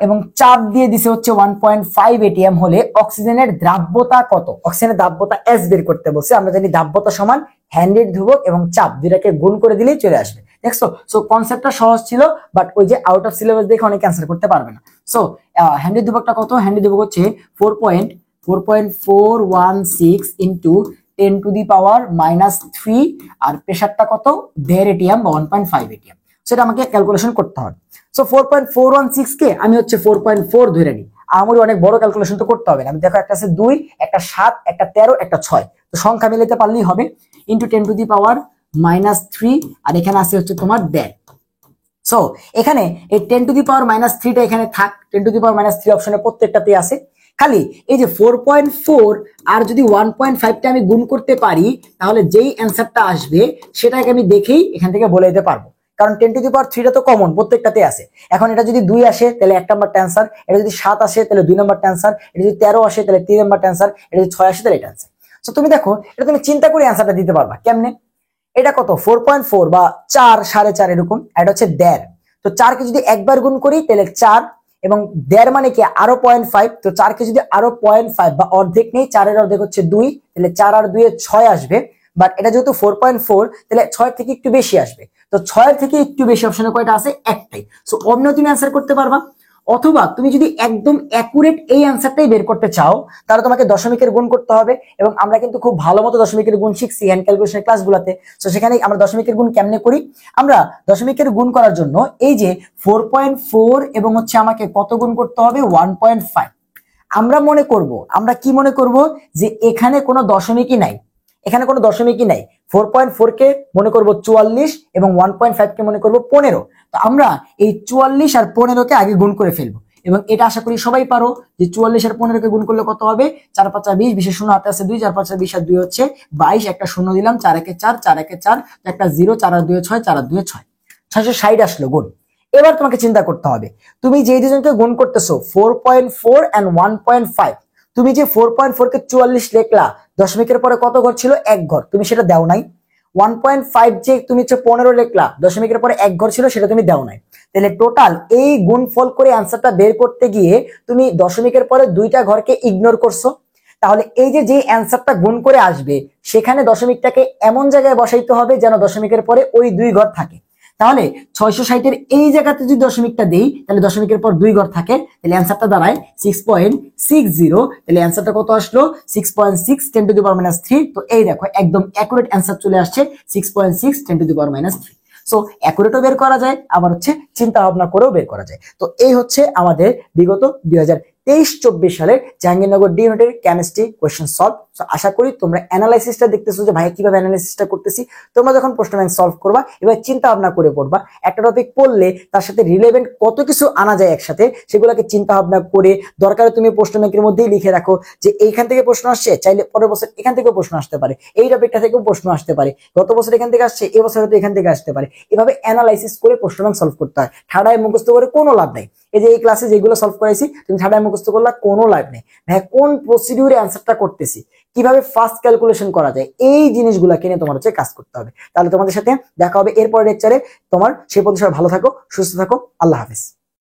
এবং চাপ দিয়ে দিছে হচ্ছে 1.5 atm হলে অক্সিজেনের দ্রাব্যতা কত? অক্সিজেনের দ্রাব্যতা এস বের করতে বলছে। আমরা জানি দ্রাব্যতা সমান হেনরির ধ্রুবক এবং চাপ, দুটাকে গুণ করে দিলেই চলে আসবে। দেখছো? সো কনসেপ্টটা সহজ ছিল, বাট ওই যে আউট অফ সিলেবাস দেখে অনেকে অ্যান্সার করতে পারবে না। সো হেনরির ধ্রুবকটা কত? হেনরির ধ্রুবক হচ্ছে 4.416 ইন্টু 10⁻³ আর প্রেসারটা কত? 1.5 atm বা 1.5 atm। সেটা আমাকে ক্যালকুলেশন করতে হবে। সো 4.416 কে আমি হচ্ছে 4.4 ধরে নিই। আমার অনেক বড় ক্যালকুলেশন তো করতে হবে না। আমি দেখো একটা আছে 2, একটা 7, একটা 13, একটা 6, তো সংখ্যা মিলাতে পারলেই হবে। ইন্টু 10⁻³ আর এখানে আছে হচ্ছে তোমার 1.5। সো এখানে এই 10⁻³ এখানে থাক, 10⁻³ অপশনে প্রত্যেকটাতে আছে। খালি এই যে 4.4 আর যদি 1.5টা আমি গুণ করতে পারি, তাহলে যেই অ্যান্সারটা আসবে সেটাকে আমি দেখেই এখান থেকে বলে দিতে পারবো, কারণ 10⁻³ তো কমন প্রত্যেকটাতে আছে। এখন এটা যদি 2 আসে তাহলে 1 নাম্বার অ্যান্সার, এটা যদি 7 আসে তাহলে 2 নাম্বার অ্যান্সার, এটা যদি 13 আসে তাহলে 3 নাম্বার অ্যান্সার, এটা যদি 6 আসে তাহলে এটা অ্যান্সার। সো তুমি দেখো এটা তুমি চিন্তা করে অ্যান্সারটা দিতে পারবা কেমনে। এটা কত? 4.4 বা 4 4.5 এরকম, এটা হচ্ছে 1.5। তো 4 কে যদি একবার গুণ করি তাহলে 4, এবং 1.5 মানে কি আরো 0.5, তো 4 কে যদি আরো 0.5 বা অর্ধেক নেই, 4 এর অর্ধেক হচ্ছে 2, তাহলে 4 আর 2 এ 6 আসবে। বাট এটা যেহেতু 4.4 তাহলে 6 থেকে একটু বেশি আসবে, তো 6 থেকে একটু বেশি অপশনে কয়টা আছে? একটাই। সো অন্য তুমি অ্যান্সার করতে পারবা। অথবা তুমি যদি একদম অ্যাকুরেট এই অ্যান্সারটাই বের করতে চাও, তাহলে তোমাকে দশমিকের গুণ করতে হবে, এবং আমরা কিন্তু খুব ভালো মতো দশমিকের গুণ শিখছি হ্যান্ড ক্যালকুলেশন ক্লাসগুলোতে। তো সেখানে আমরা দশমিকের গুণ কেমনে করি? আমরা দশমিকের গুণ করার জন্য এই যে 4.4 এবং হচ্ছে আমাকে কত গুণ করতে হবে? 1.5। আমরা কি মনে করব যে এখানে কোনো দশমিকই নাই, এখানে কোনো দশমিকই নাই। 4.4 কে মনে করব 44 এবং 1.5 কে মনে করব 15। তো আমরা এই 44 আর 15 কে আগে গুণ করে ফেলবো, এবং এটা আশা করি সবাই পারো যে 44 আর 15 কে গুণ করলে কত হবে? 4 5 20, 20 শূন্য হাতে আছে 2, 4 5 20 আর 2 হচ্ছে 22, একটা শূন্য দিলাম, 4 1 4, 4 1 4, একটা 0, 4 আর 2 6, 4 আর 2 6, 660 আসলো গুণ। এবার তোমাকে চিন্তা করতে হবে, তুমি যে দুজনকে গুণ করতেছো 4.4 and 1.5, তুমি যে 4.4 কে 44 লিখলা, দশমিকের পরে কত ঘর ছিল? 1 ঘর, তুমি সেটা দাও নাই। 1.5 যে তুমি 15 লিখলা, দশমিকের পরে 1 ঘর ছিল, সেটা তুমি দাও নাই। তাহলে টোটাল এই গুণফল করে অ্যান্সারটা বের করতে গিয়ে তুমি দশমিকের পরে 2টা ঘরকে ইগনোর করছো। তাহলে এই যে অ্যান্সারটা গুণ করে আসবে, সেখানে দশমিকটাকে এমন জায়গায় বসাইতে হবে যেন দশমিকের পরে ওই 2 ঘর থাকে। তাহলে 660-এর এই জায়গাতে যদি দশমিকটা দেই তাহলে দশমিকের পর 2 ঘর থাকে, তাহলে অ্যান্সারটা দাঁড়ায় 6.60। তাহলে অ্যান্সারটা কত আসলো? 6.6 10 টু দি পাওয়ার মাইনাস 3। তো এই দেখো একদম অ্যাকুরেট অ্যান্সার চলে আসছে 6.6 10 to the power minus 3। So অ্যাকুরেটও বের করা যায়, আবার হচ্ছে চিন্তা ভাবনা করেও বের করা যায়। তো এই হচ্ছে আমাদের বিগত 2023-24 সালের জাহাঙ্গীরনগর ডি ইউনিটের কেমিস্ট্রি কোয়েশ্চেন সলভ। আশা করি তোমরা অ্যানালাইসিসটা দেখতেছো যে ভাই কিভাবে অ্যানালাইসিসটা করতেছি। তোমরা যখন প্রশ্ন ব্যাংক সলভ করবা এবার চিন্তা ভাবনা করে পড়বা, একটা টপিক পড়লে তার সাথে রিলেভেন্ট কত কিছু আনা যায় একসাথে, সেগুলোকে চিন্তা ভাবনা করে দরকারে তুমি প্রশ্ন ব্যাংকের মধ্যেই লিখে রাখো যে এইখান থেকে প্রশ্ন আসছে, চাইলে পরের বছর এখান থেকেও প্রশ্ন আসতে পারে, এই টপিকটা থেকেও প্রশ্ন আসতে পারে, গত বছর এখান থেকে আসছে, এই বছর হয়তো এখান থেকে আসতে পারে। এভাবে অ্যানালাইসিস করে প্রশ্ন ব্যাংক সলভ করতে হয়, ঠাড়ায় মুখস্থ করে কোনো লাভ নেই। এই যে এই ক্লাসে যেগুলো সলভ করাইছি তুমি ঠাড়ায় মুখস্থ করলা, কোনো লাভ নেই। ভাই কোন প্রসিডিউরে অ্যান্সারটা করতেছি, কিভাবে ফাস্ট ক্যালকুলেশন করা যায়, এই জিনিসগুলো কিনে তোমার হচ্ছে কাজ করতে হবে। তাহলে তোমাদের সাথে দেখা হবে এরপরের লেকচারে। তোমার সেই পর্যন্ত সবাই ভালো থাকো, সুস্থ থাকো, আল্লাহ হাফেজ।